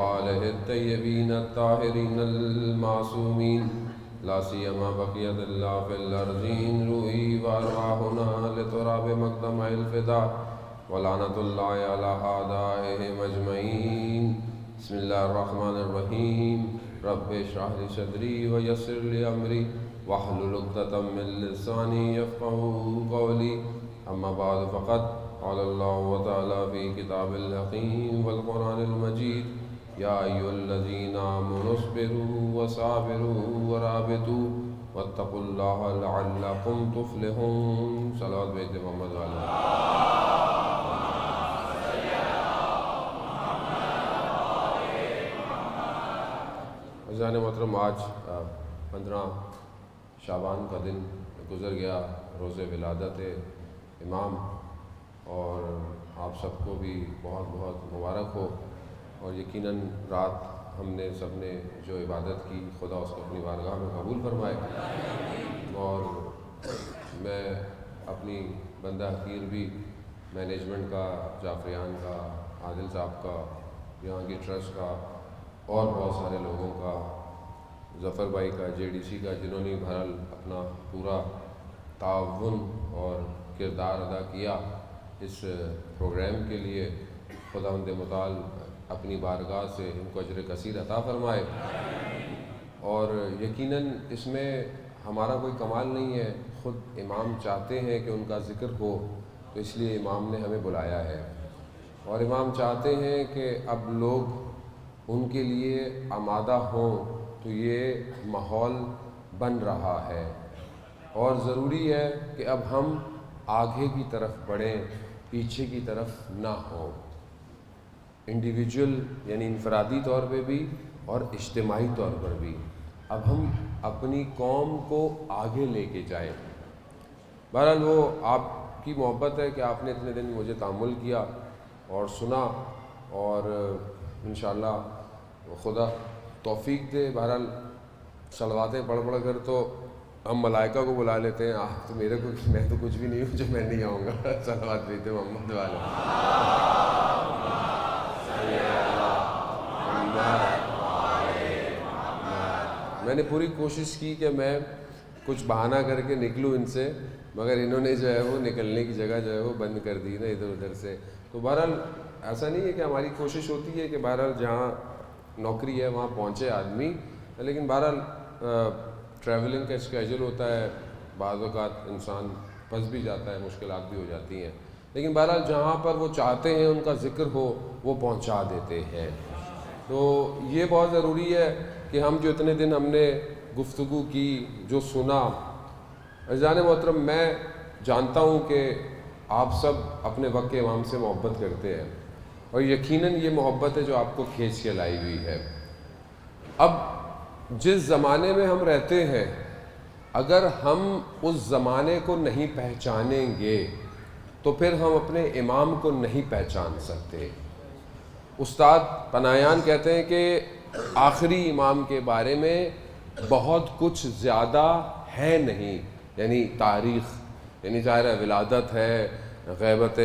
آلہ الطیبین الطاہرین المعصومین لا سیما بقیت اللہ فی الارضین روحی وارواحنا لتراب مقدم الفدا ولعنت اللہ علی اعدائہم اجمعین۔ بسم اللہ الرحمن الرحیم۔ رب اشرح لی صدری ویسر لی امری واحلل عقدۃ من لسانی یفقہوا قولی، اما بعد فقد قال اللہ تعالی فی کتاب الحکیم والقرآن المجید یا ایھا الذین آمنوا اصبروا وصابروا ورابطوا واتقوا اللہ لعلکم تفلحون۔ صلوات بھیج دیں محمد علیہ۔ عزیزان محترم، آج 15 شعبان کا دن گزر گیا، روز ولادت امام، اور آپ سب کو بھی بہت بہت مبارک ہو۔ اور یقیناً رات ہم نے سب نے جو عبادت کی، خدا اس کو اپنی بارگاہ میں قبول فرمائے۔ اور میں اپنی بندہ حقیر بھی مینجمنٹ کا، جعفریان کا، عادل صاحب کا، یہاں کی ٹرسٹ کا، اور بہت سارے لوگوں کا، ظفر بھائی کا، JDC کا، جنہوں نے بہرحال اپنا پورا تعاون اور کردار ادا کیا اس پروگرام کے لیے، خداوند متعال اپنی بارگاہ سے ان کو اجر کثیر عطا فرمائے۔ اور یقیناً اس میں ہمارا کوئی کمال نہیں ہے، خود امام چاہتے ہیں کہ ان کا ذکر ہو، تو اس لیے امام نے ہمیں بلایا ہے، اور امام چاہتے ہیں کہ اب لوگ ان کے لیے آمادہ ہوں، تو یہ ماحول بن رہا ہے، اور ضروری ہے کہ اب ہم آگے کی طرف بڑھیں، پیچھے کی طرف نہ ہوں، انڈیویجول یعنی انفرادی طور پہ بھی اور اجتماعی طور پر بھی۔ اب ہم اپنی قوم کو آگے لے کے جائیں۔ بہرحال وہ آپ کی محبت ہے کہ آپ نے اتنے دن مجھے تحمل کیا اور سنا، اور انشاءاللہ خدا توفیق دے۔ بہرحال صلواتیں پڑھ کر تو ہم ملائکہ کو بلا لیتے ہیں، تو میرے کو میں تو کچھ بھی نہیں ہوں جو میں نہیں آؤں گا۔ صلوات بھیجتے محمد والے۔ میں نے پوری کوشش کی کہ میں کچھ بہانہ کر کے نکلوں ان سے، مگر انہوں نے جو ہے وہ نکلنے کی جگہ جو ہے وہ بند کر دی نا ادھر ادھر سے۔ تو بہرحال ایسا نہیں ہے کہ ہماری کوشش ہوتی ہے کہ بہرحال جہاں نوکری ہے وہاں پہنچے آدمی، لیکن بہرحال ٹریولنگ کا اسکیجول ہوتا ہے، بعض اوقات انسان پھنس بھی جاتا ہے، مشکلات بھی ہو جاتی ہیں، لیکن بہرحال جہاں پر وہ چاہتے ہیں ان کا ذکر ہو وہ پہنچا دیتے ہیں۔ تو یہ بہت ضروری ہے کہ ہم جو اتنے دن ہم نے گفتگو کی، جو سنا، عزیزان محترم، میں جانتا ہوں کہ آپ سب اپنے وقت کے امام سے محبت کرتے ہیں، اور یقیناً یہ محبت ہے جو آپ کو کھینچ کے لائی ہوئی ہے۔ اب جس زمانے میں ہم رہتے ہیں، اگر ہم اس زمانے کو نہیں پہچانیں گے تو پھر ہم اپنے امام کو نہیں پہچان سکتے۔ استاد پناہیان کہتے ہیں کہ آخری امام کے بارے میں بہت کچھ زیادہ ہے نہیں، یعنی تاریخ، یعنی ظاہر ہے ولادت ہے، غیبت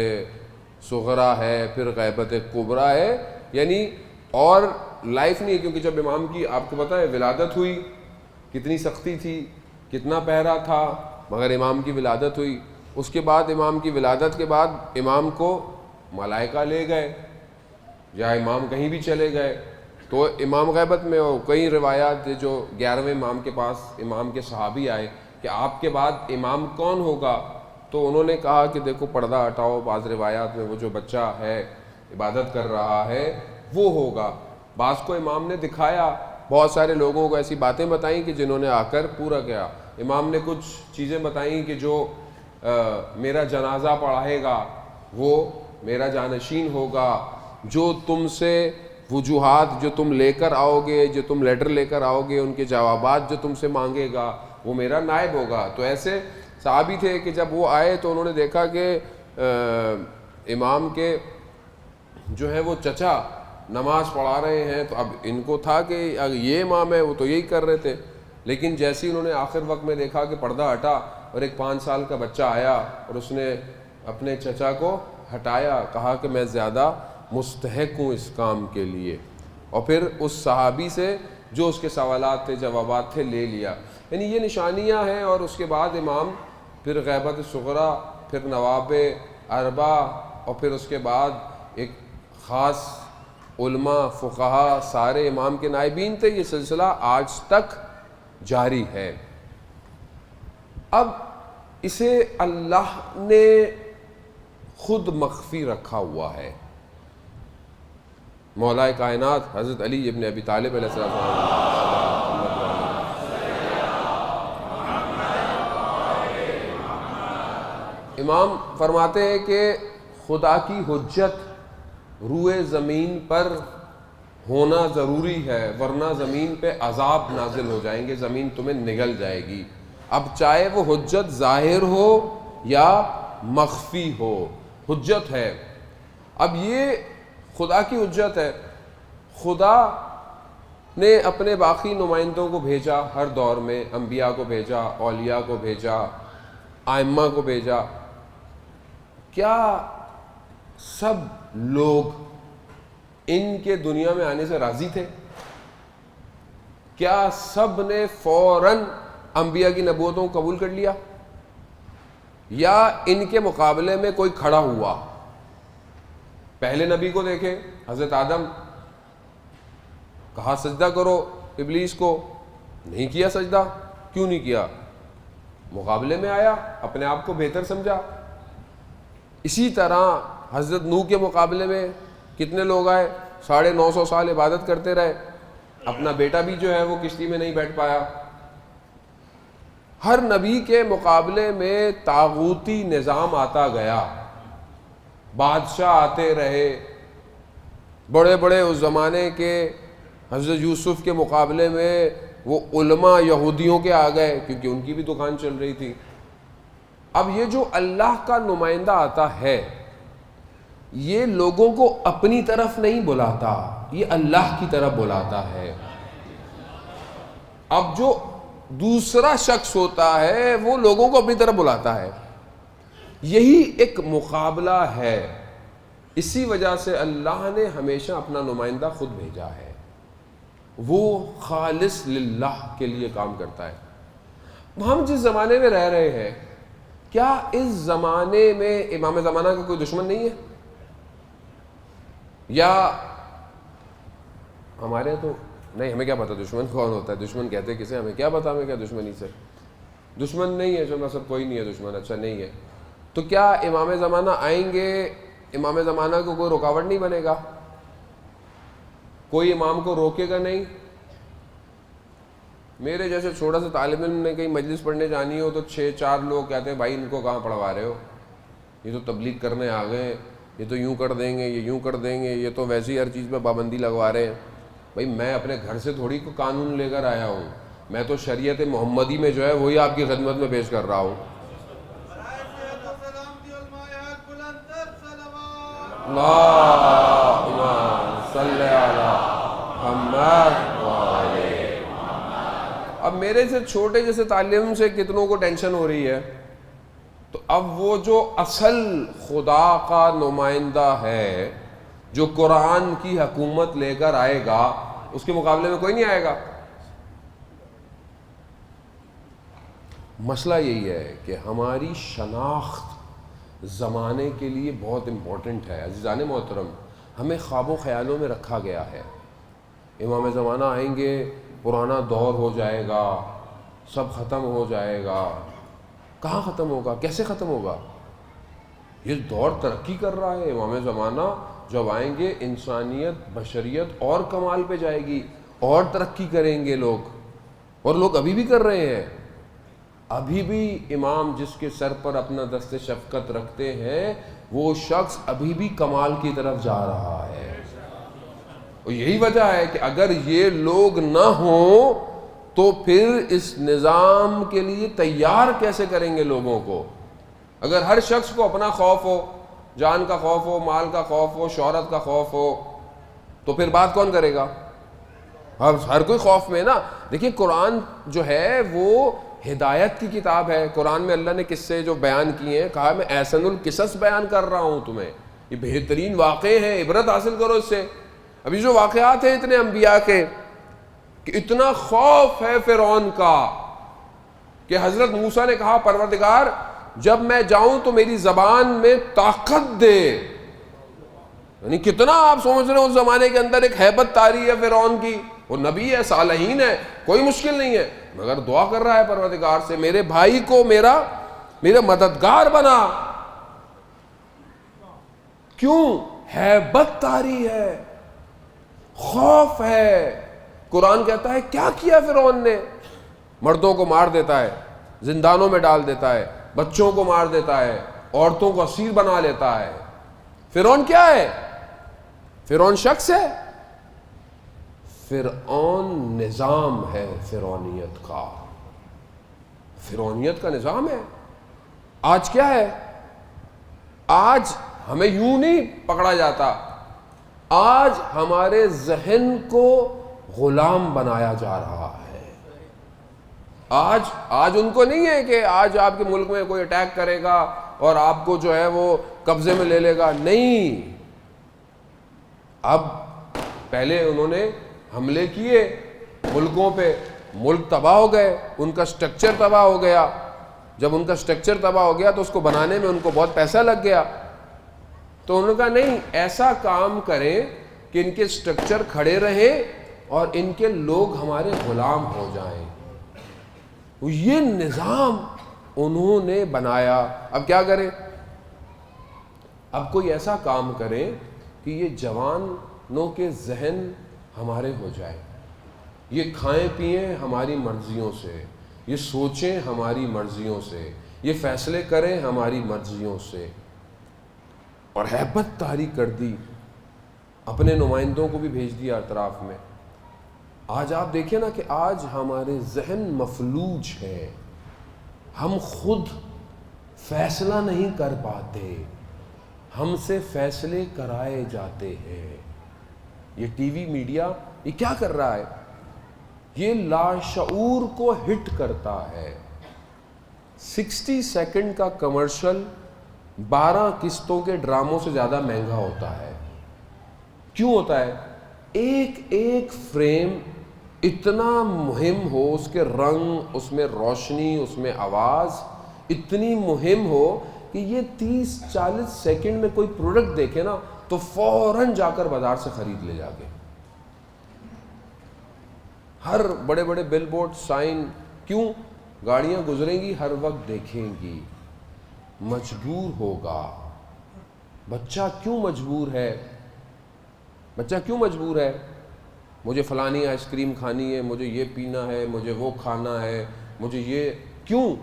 صغرا ہے، پھر غیبت کبریٰ ہے، یعنی اور لائف نہیں ہے، کیونکہ جب امام کی آپ کو پتہ ہے ولادت ہوئی کتنی سختی تھی، کتنا پہرا تھا، مگر امام کی ولادت ہوئی۔ اس کے بعد امام کی ولادت کے بعد امام کو ملائکہ لے گئے، یا امام کہیں بھی چلے گئے، تو امام غیبت میں، اور کئی روایات جو 11ویں امام کے پاس امام کے صحابی آئے کہ آپ کے بعد امام کون ہوگا، تو انہوں نے کہا کہ دیکھو پردہ ہٹاؤ، بعض روایات میں وہ جو بچہ ہے عبادت کر رہا ہے وہ ہوگا۔ بعض کو امام نے دکھایا، بہت سارے لوگوں کو ایسی باتیں بتائیں کہ جنہوں نے آ کر پورا کیا۔ امام نے کچھ چیزیں بتائیں کہ جو میرا جنازہ پڑھائے گا وہ میرا جانشین ہوگا، جو تم سے وجوہات جو تم لے کر آؤ گے، جو تم لیٹر لے کر آؤ گے، ان کے جوابات جو تم سے مانگے گا وہ میرا نائب ہوگا۔ تو ایسے صحابی تھے کہ جب وہ آئے تو انہوں نے دیکھا کہ امام کے جو ہے وہ چچا نماز پڑھا رہے ہیں، تو اب ان کو تھا کہ یہ امام ہے، وہ تو یہی کر رہے تھے، لیکن جیسے انہوں نے آخر وقت میں دیکھا کہ پردہ ہٹا اور ایک 5 سال کا بچہ آیا اور اس نے اپنے چچا کو ہٹایا، کہا کہ میں زیادہ مستحق ہوں اس کام کے لیے، اور پھر اس صحابی سے جو اس کے سوالات تھے جوابات تھے لے لیا. یعنی یہ نشانیاں ہیں. اور اس کے بعد امام پھر غیبت صغریٰ، پھر نواب اربع، اور پھر اس کے بعد ایک خاص علماء فقہا سارے امام کے نائبین تھے. یہ سلسلہ آج تک جاری ہے. اب اسے اللہ نے خود مخفی رکھا ہوا ہے. مولا کائنات حضرت علی ابن ابی طالب علیہ السلام امام فرماتے ہیں کہ خدا کی حجت روئے زمین پر ہونا ضروری ہے، ورنہ زمین پہ عذاب نازل ہو جائیں گے، زمین تمہیں نگل جائے گی. اب چاہے وہ حجت ظاہر ہو یا مخفی ہو، حجت ہے. اب یہ خدا کی حجت ہے. خدا نے اپنے باقی نمائندوں کو بھیجا ہر دور میں، انبیاء کو بھیجا، اولیاء کو بھیجا، ائمہ کو بھیجا. کیا سب لوگ ان کے دنیا میں آنے سے راضی تھے؟ کیا سب نے فوراً انبیاء کی نبوتوں کو قبول کر لیا؟ یا ان کے مقابلے میں کوئی کھڑا ہوا؟ پہلے نبی کو دیکھیں، حضرت آدم، کہا سجدہ کرو ابلیس کو، نہیں کیا سجدہ. کیوں نہیں کیا؟ مقابلے میں آیا، اپنے آپ کو بہتر سمجھا. اسی طرح حضرت نوح کے مقابلے میں کتنے لوگ آئے؟ 950 سال عبادت کرتے رہے. اپنا بیٹا بھی جو ہے وہ کشتی میں نہیں بیٹھ پایا. ہر نبی کے مقابلے میں طاغوتی نظام آتا گیا، بادشاہ آتے رہے. بڑے بڑے اس زمانے کے حضرت یوسف کے مقابلے میں وہ علماء یہودیوں کے آ گئے، کیونکہ ان کی بھی دکان چل رہی تھی. اب یہ جو اللہ کا نمائندہ آتا ہے، یہ لوگوں کو اپنی طرف نہیں بلاتا، یہ اللہ کی طرف بلاتا ہے. اب جو دوسرا شخص ہوتا ہے وہ لوگوں کو اپنی طرف بلاتا ہے. یہی ایک مقابلہ ہے. اسی وجہ سے اللہ نے ہمیشہ اپنا نمائندہ خود بھیجا ہے. وہ خالص للہ کے لیے کام کرتا ہے. ہم جس زمانے میں رہ رہے ہیں، کیا اس زمانے میں امام زمانہ کا کوئی دشمن نہیں ہے؟ یا ہمارے تو نہیں، ہمیں کیا پتا دشمن کون ہوتا ہے؟ دشمن کہتے کسے؟ ہمیں کیا پتا ہمیں کیا دشمنی سے. دشمن نہیں ہے، جو سب کوئی نہیں ہے دشمن. اچھا نہیں ہے تو کیا امام زمانہ آئیں گے، امام زمانہ کو کوئی رکاوٹ نہیں بنے گا؟ کوئی امام کو روکے گا نہیں؟ میرے جیسے چھوٹا سا طالب علم نے کہیں مجلس پڑھنے جانی ہو تو 6-4 لوگ کہتے ہیں بھائی ان کو کہاں پڑھوا رہے ہو، یہ تو تبلیغ کرنے آ گئے ہیں، یہ تو یوں کر دیں گے، یہ یوں کر دیں گے، یہ تو ویسے ہی ہر چیز پہ پابندی لگوا رہے ہیں. بھائی میں اپنے گھر سے تھوڑی کو قانون لے کر آیا ہوں، میں تو شریعت محمدی میں جو ہے وہی آپ کی خدمت میں پیش کر رہا ہوں. اللہم صلی علی محمد. اب میرے سے چھوٹے جیسے تعلیم سے کتنوں کو ٹینشن ہو رہی ہے، تو اب وہ جو اصل خدا کا نمائندہ ہے، جو قرآن کی حکومت لے کر آئے گا، اس کے مقابلے میں کوئی نہیں آئے گا. مسئلہ یہی ہے کہ ہماری شناخت زمانے کے لیے بہت امپورٹنٹ ہے. عزیزان محترم، ہمیں خواب و خیالوں میں رکھا گیا ہے امام زمانہ آئیں گے، پرانا دور ہو جائے گا، سب ختم ہو جائے گا. کہاں ختم ہوگا؟ کیسے ختم ہوگا؟ یہ دور ترقی کر رہا ہے. امام زمانہ جب آئیں گے انسانیت، بشریت اور کمال پہ جائے گی، اور ترقی کریں گے لوگ، اور لوگ ابھی بھی کر رہے ہیں. ابھی بھی امام جس کے سر پر اپنا دست شفقت رکھتے ہیں، وہ شخص ابھی بھی کمال کی طرف جا رہا ہے. اور یہی وجہ ہے کہ اگر یہ لوگ نہ ہوں تو پھر اس نظام کے لیے تیار کیسے کریں گے لوگوں کو؟ اگر ہر شخص کو اپنا خوف ہو، جان کا خوف ہو، مال کا خوف ہو، شہرت کا خوف ہو، تو پھر بات کون کرے گا؟ ہر کوئی خوف میں نا. دیکھیں قرآن جو ہے وہ ہدایت کی کتاب ہے. قرآن میں اللہ نے قصے جو بیان کیے ہیں، کہا میں احسن القصص بیان کر رہا ہوں تمہیں، یہ بہترین واقعے ہیں، عبرت حاصل کرو اس سے. ابھی جو واقعات ہیں اتنے انبیاء کے کہ اتنا خوف ہے فرعون کا کہ حضرت موسیٰ نے کہا پروردگار جب میں جاؤں تو میری زبان میں طاقت دے. یعنی کتنا آپ سمجھ رہے ہیں اس زمانے کے اندر ایک ہیبت طاری ہے فرعون کی. وہ نبی ہے، صالحین ہے، کوئی مشکل نہیں ہے، مگر دعا کر رہا ہے پروردگار سے میرے بھائی کو میرا مددگار بنا. کیوں؟ ہیبت طاری ہے، خوف ہے. قرآن کہتا ہے کیا کیا فرعون نے؟ مردوں کو مار دیتا ہے، زندانوں میں ڈال دیتا ہے، بچوں کو مار دیتا ہے، عورتوں کو اسیر بنا لیتا ہے. فرعون کیا ہے؟ فرعون شخص ہے؟ فرعون نظام ہے فرعونیت کا. فرعونیت کا نظام ہے. آج کیا ہے؟ آج ہمیں یوں نہیں پکڑا جاتا، آج ہمارے ذہن کو غلام بنایا جا رہا ہے. آج ان کو نہیں ہے کہ آج آپ کے ملک میں کوئی اٹیک کرے گا اور آپ کو جو ہے وہ قبضے میں لے لے گا. نہیں، اب پہلے انہوں نے حملے کیے ملکوں پہ، ملک تباہ ہو گئے، ان کا سٹرکچر تباہ ہو گیا. جب ان کا سٹرکچر تباہ ہو گیا تو اس کو بنانے میں ان کو بہت پیسہ لگ گیا. تو انہوں نے کہا نہیں، ایسا کام کریں کہ ان کے سٹرکچر کھڑے رہیں اور ان کے لوگ ہمارے غلام ہو جائیں. یہ نظام انہوں نے بنایا. اب کیا کریں؟ اب کوئی ایسا کام کریں کہ یہ جوانوں کے ذہن ہمارے ہو جائے، یہ کھائیں پئیں ہماری مرضیوں سے، یہ سوچیں ہماری مرضیوں سے، یہ فیصلے کریں ہماری مرضیوں سے. اور ہیبت طاری کر دی، اپنے نمائندوں کو بھی بھیج دیا اطراف میں. آج آپ دیکھیں نا کہ آج ہمارے ذہن مفلوج ہے، ہم خود فیصلہ نہیں کر پاتے، ہم سے فیصلے کرائے جاتے ہیں. یہ ٹی وی میڈیا یہ کیا کر رہا ہے؟ یہ لاشعور کو ہٹ کرتا ہے. 60 سیکنڈ کا کمرشل 12 قسطوں کے ڈراموں سے زیادہ مہنگا ہوتا ہے. کیوں ہوتا ہے؟ ایک ایک فریم اتنا مہم ہو، اس کے رنگ، اس میں روشنی، اس میں آواز اتنی مہم ہو کہ یہ 30-40 سیکنڈ میں کوئی پروڈکٹ دیکھے نا تو فوراً جا کر بازار سے خرید لے جا کے. ہر بڑے بڑے بل بورڈ، سائن، کیوں؟ گاڑیاں گزریں گی ہر وقت دیکھیں گی. مجبور ہوگا. بچہ کیوں مجبور ہے؟ بچہ کیوں مجبور ہے؟ مجھے فلانی آئس کریم کھانی ہے، مجھے یہ پینا ہے، مجھے وہ کھانا ہے، مجھے یہ. کیوں؟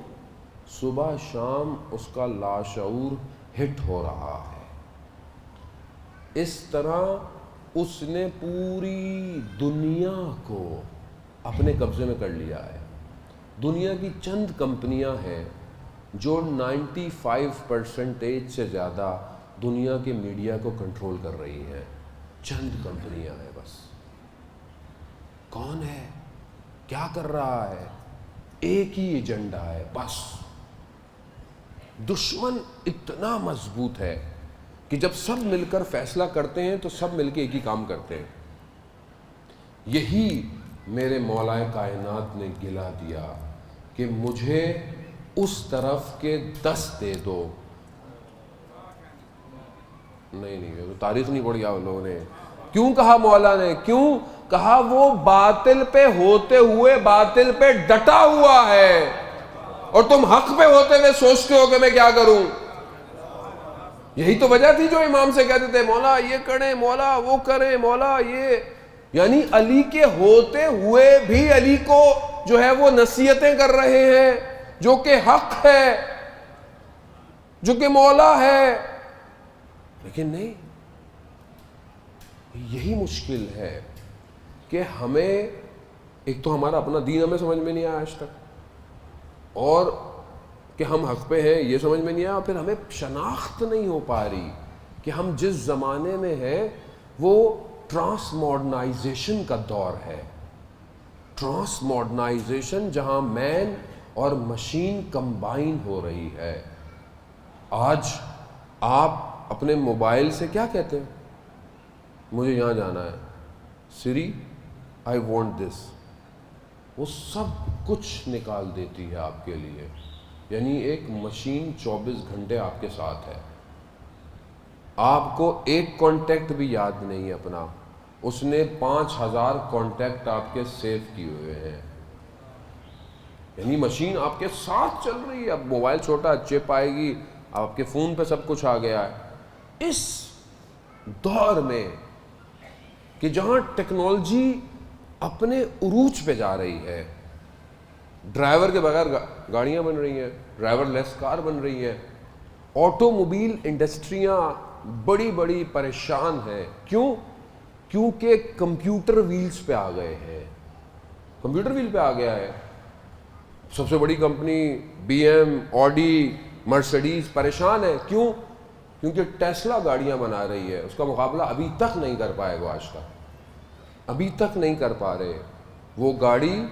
صبح شام اس کا لاشعور ہٹ ہو رہا ہے. اس طرح اس نے پوری دنیا کو اپنے قبضے میں کر لیا ہے. دنیا کی چند کمپنیاں ہیں جو 95% سے زیادہ دنیا کے میڈیا کو کنٹرول کر رہی ہیں. چند کمپنیاں ہیں بس. کون ہے؟ کیا کر رہا ہے؟ ایک ہی ایجنڈا ہے بس. دشمن اتنا مضبوط ہے کہ جب سب مل کر فیصلہ کرتے ہیں تو سب مل کے ایک ہی کام کرتے ہیں. یہی میرے مولا کائنات نے گلا دیا کہ مجھے اس طرف کے 10 دے دو. نہیں تاریخ نہیں پڑھی آپ لوگوں نے. کیوں کہا مولا نے؟ کیوں کہا؟ وہ باطل پہ ہوتے ہوئے باطل پہ ڈٹا ہوا ہے اور تم حق پہ ہوتے ہوئے سوچتے ہو کہ میں کیا کروں. یہی تو وجہ تھی جو امام سے کہتے تھے مولا یہ کریں، مولا وہ کریں، مولا یہ. یعنی علی کے ہوتے ہوئے بھی علی کو جو ہے وہ نصیحتیں کر رہے ہیں جو کہ حق ہے، جو کہ مولا ہے. لیکن نہیں، یہی مشکل ہے کہ ہمیں ایک تو ہمارا اپنا دین ہمیں سمجھ میں نہیں آیا آج تک، اور کہ ہم حق پہ ہیں یہ سمجھ میں نہیں آیا، اور پھر ہمیں شناخت نہیں ہو پا رہی کہ ہم جس زمانے میں ہیں وہ ٹرانس ماڈرنائزیشن کا دور ہے. ٹرانس ماڈرنائزیشن جہاں مین اور مشین کمبائن ہو رہی ہے. آج آپ اپنے موبائل سے کیا کہتے ہیں؟ مجھے یہاں جانا ہے، سری آئی وانٹ دس، وہ سب کچھ نکال دیتی ہے آپ کے لیے. یعنی ایک مشین 24 گھنٹے آپ کے ساتھ ہے. آپ کو ایک کانٹیکٹ بھی یاد نہیں ہے اپنا، اس نے 5000 کانٹیکٹ آپ کے سیو کیے ہوئے ہیں. یعنی مشین آپ کے ساتھ چل رہی ہے. اب موبائل چھوٹا چپ آئے گی، آپ کے فون پہ سب کچھ آ گیا ہے. اس دور میں کہ جہاں ٹیکنالوجی اپنے عروج پہ جا رہی ہے، ڈرائیور کے بغیر گاڑیاں بن رہی ہیں، ڈرائیور لیس کار بن رہی ہیں، آٹو موبائل انڈسٹریاں بڑی بڑی پریشان ہیں. کیوں؟ کیونکہ کمپیوٹر ویلز پہ آ گئے ہیں. کمپیوٹر ویل پہ آ گیا ہے. سب سے بڑی company B M, Audi, Mercedes پریشان ہے. کیوں؟ کیونکہ ٹیسلا گاڑیاں بنا رہی ہے. اس کا مقابلہ ابھی تک نہیں کر پائے گا. آج تک ابھی تک نہیں کر پا رہے. وہ گاڑی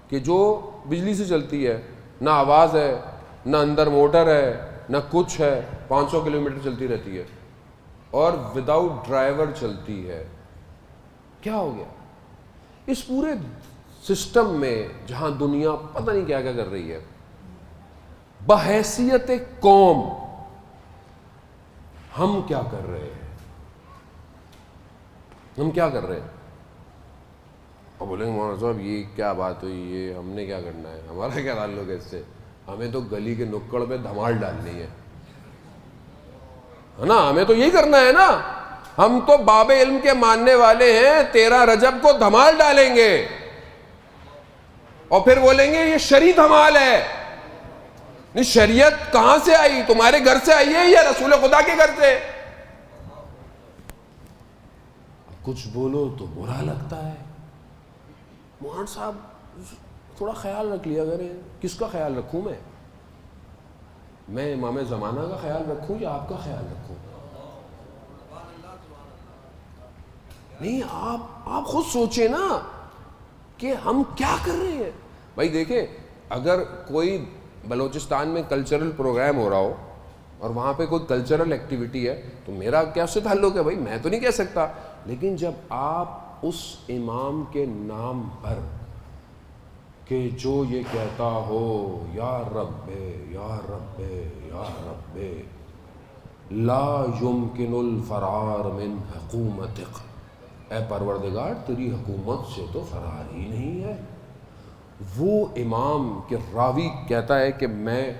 کہ جو بجلی سے چلتی ہے، نہ آواز ہے، نہ اندر موٹر ہے، نہ کچھ ہے، 500 کلومیٹر چلتی رہتی ہے اور وداؤٹ ڈرائیور چلتی ہے. کیا ہو گیا اس پورے سسٹم میں جہاں دنیا پتہ نہیں کیا کیا کر رہی ہے؟ بحیثیت قوم ہم کیا کر رہے ہیں؟ ہم کیا کر رہے ہیں؟ اور بولیں گے مولانا صاحب یہ کیا بات ہوئی، یہ ہم نے کیا کرنا ہے، ہمارا کیا تعلق ہے اس سے؟ ہمیں تو گلی کے نکڑ پہ دھمال ڈالنی ہے نا. ہمیں تو یہی کرنا ہے نا. ہم تو باب علم کے ماننے والے ہیں. 13 رجب کو دھمال ڈالیں گے اور پھر بولیں گے یہ شرعی دھمال ہے. نہیں، شریعت کہاں سے آئی؟ تمہارے گھر سے آئی ہے یا رسول خدا کے گھر سے؟ کچھ بولو تو برا لگتا ہے. مولانا صاحب تھوڑا خیال رکھ لیا کریں. کس کا خیال رکھوں میں امام زمانہ کا خیال رکھوں یا آپ کا خیال رکھوں؟ نہیں، آپ خود سوچیں نا کہ ہم کیا کر رہے ہیں. بھائی دیکھیں، اگر کوئی بلوچستان میں کلچرل پروگرام ہو رہا ہو اور وہاں پہ کوئی کلچرل ایکٹیویٹی ہے تو میرا کیا اس سے تعلق ہے؟ بھائی میں تو نہیں کہہ سکتا. لیکن جب آپ اس امام کے نام پر کہ جو یہ کہتا ہو یا رب یا رب یا رب لا یمکن الفرار من حکومتک، اے پروردگار تیری حکومت سے تو فرار ہی نہیں ہے. وہ امام کے راوی کہتا ہے کہ میں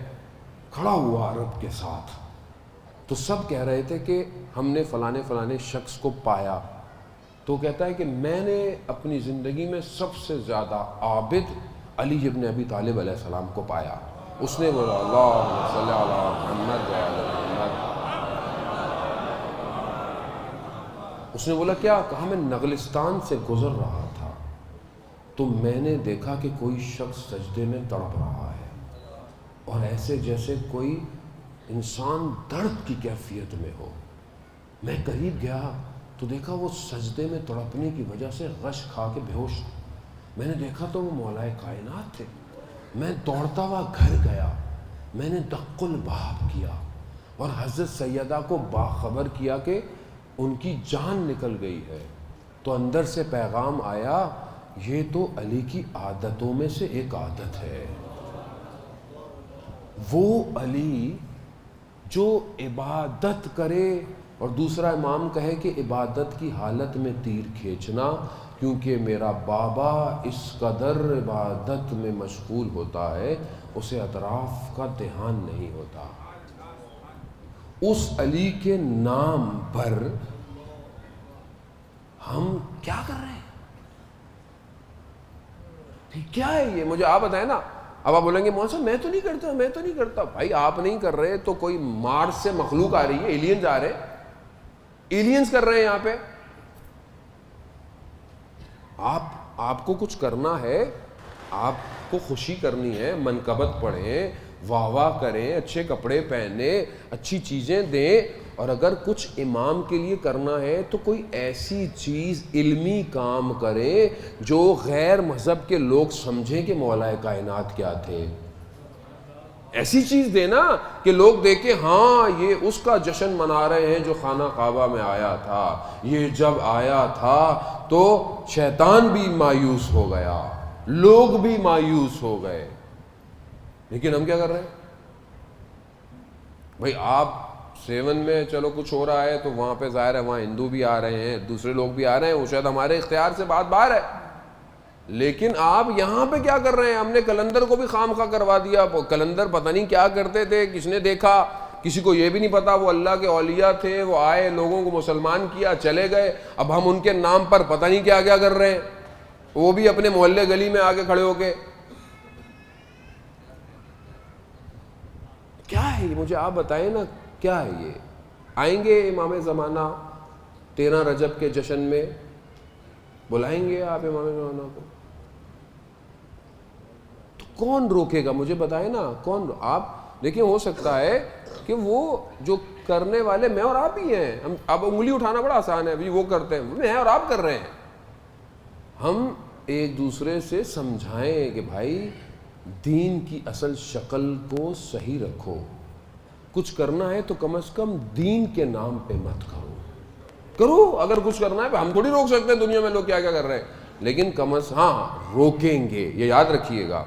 کھڑا ہوا عرب کے ساتھ تو سب کہہ رہے تھے کہ ہم نے فلانے شخص کو پایا. تو کہتا ہے کہ میں نے اپنی زندگی میں سب سے زیادہ عابد علی ابن ابی طالب علیہ السلام کو پایا. اس نے بولا اللہم صلی علی محمد وعلی محمد. اس نے بولا کیا؟ کہا میں نغلستان سے گزر رہا تھا تو میں نے دیکھا کہ کوئی شخص سجدے میں تڑپ رہا ہے اور ایسے جیسے کوئی انسان درد کی کیفیت میں ہو. میں قریب گیا تو دیکھا وہ سجدے میں تڑپنے کی وجہ سے غش کھا کے بے ہوش تھا. میں نے دیکھا تو وہ مولا کائنات تھے. میں دوڑتا ہوا گھر گیا، میں نے دق الباب کیا اور حضرت سیدہ کو باخبر کیا کہ ان کی جان نکل گئی ہے. تو اندر سے پیغام آیا یہ تو علی کی عادتوں میں سے ایک عادت ہے. وہ علی جو عبادت کرے اور دوسرا امام کہے کہ عبادت کی حالت میں تیر کھینچنا، کیونکہ میرا بابا اس قدر عبادت میں مشغول ہوتا ہے اسے اطراف کا دھیان نہیں ہوتا. اس علی کے نام پر ہم کیا کر رہے ہیں؟ کیا ہے یہ؟ مجھے آپ بتائیں نا. اب آپ بولیں گے مولانا صاحب میں تو نہیں کرتا. بھائی آپ نہیں کر رہے تو کوئی مارس سے مخلوق آ رہی ہے، ایلینز آ رہے، ایلینز کر رہے ہیں یہاں پہ. آپ کو کچھ کرنا ہے، آپ کو خوشی کرنی ہے، منقبت پڑھیں، واہ واہ کریں، اچھے کپڑے پہنیں، اچھی چیزیں دیں. اور اگر کچھ امام کے لیے کرنا ہے تو کوئی ایسی چیز علمی کام کریں جو غیر مذہب کے لوگ سمجھیں کہ مولا کائنات کیا تھے. ایسی چیز دینا کہ لوگ دیکھیں ہاں یہ اس کا جشن منا رہے ہیں جو خانہ کعبہ میں آیا تھا. یہ جب آیا تھا تو شیطان بھی مایوس ہو گیا, لوگ بھی مایوس ہو گئے. لیکن ہم کیا کر رہے ہیں بھائی؟ آپ 7 میں چلو کچھ ہو رہا ہے تو وہاں پہ ظاہر ہے وہاں ہندو بھی آ رہے ہیں, دوسرے لوگ بھی آ رہے ہیں, وہ شاید ہمارے اختیار سے بات باہر ہے. لیکن آپ یہاں پہ کیا کر رہے ہیں؟ ہم نے کلندر کو بھی خام خواہ کروا دیا. کلندر پتہ نہیں کیا کرتے تھے, کس نے دیکھا, کسی کو یہ بھی نہیں پتا وہ اللہ کے اولیاء تھے, وہ آئے لوگوں کو مسلمان کیا چلے گئے. اب ہم ان کے نام پر پتہ نہیں کیا کیا کر رہے ہیں, وہ بھی اپنے محلے گلی میں آگے کھڑے ہو کے. کیا ہے یہ؟ مجھے آپ بتائیں نا, کیا ہے یہ؟ آئیں گے امام زمانہ 13 رجب کے جشن میں, بلائیں گے آپ امام زمانہ کو, تو کون روکے گا؟ مجھے بتائیں نا کون. آپ دیکھیں ہو سکتا ہے کہ وہ جو کرنے والے میں اور آپ ہی ہیں. ہم اب انگلی اٹھانا بڑا آسان ہے, ابھی وہ کرتے ہیں, میں اور آپ کر رہے ہیں. ہم ایک دوسرے سے سمجھائیں کہ بھائی دین کی اصل شکل کو صحیح رکھو, کچھ کرنا ہے تو کم از کم دین کے نام پہ مت کرو. اگر کچھ کرنا ہے ہم تھوڑی روک سکتے ہیں دنیا میں لوگ کیا کیا کر رہے ہیں, لیکن کم از ہاں روکیں گے. یہ یاد رکھیے گا,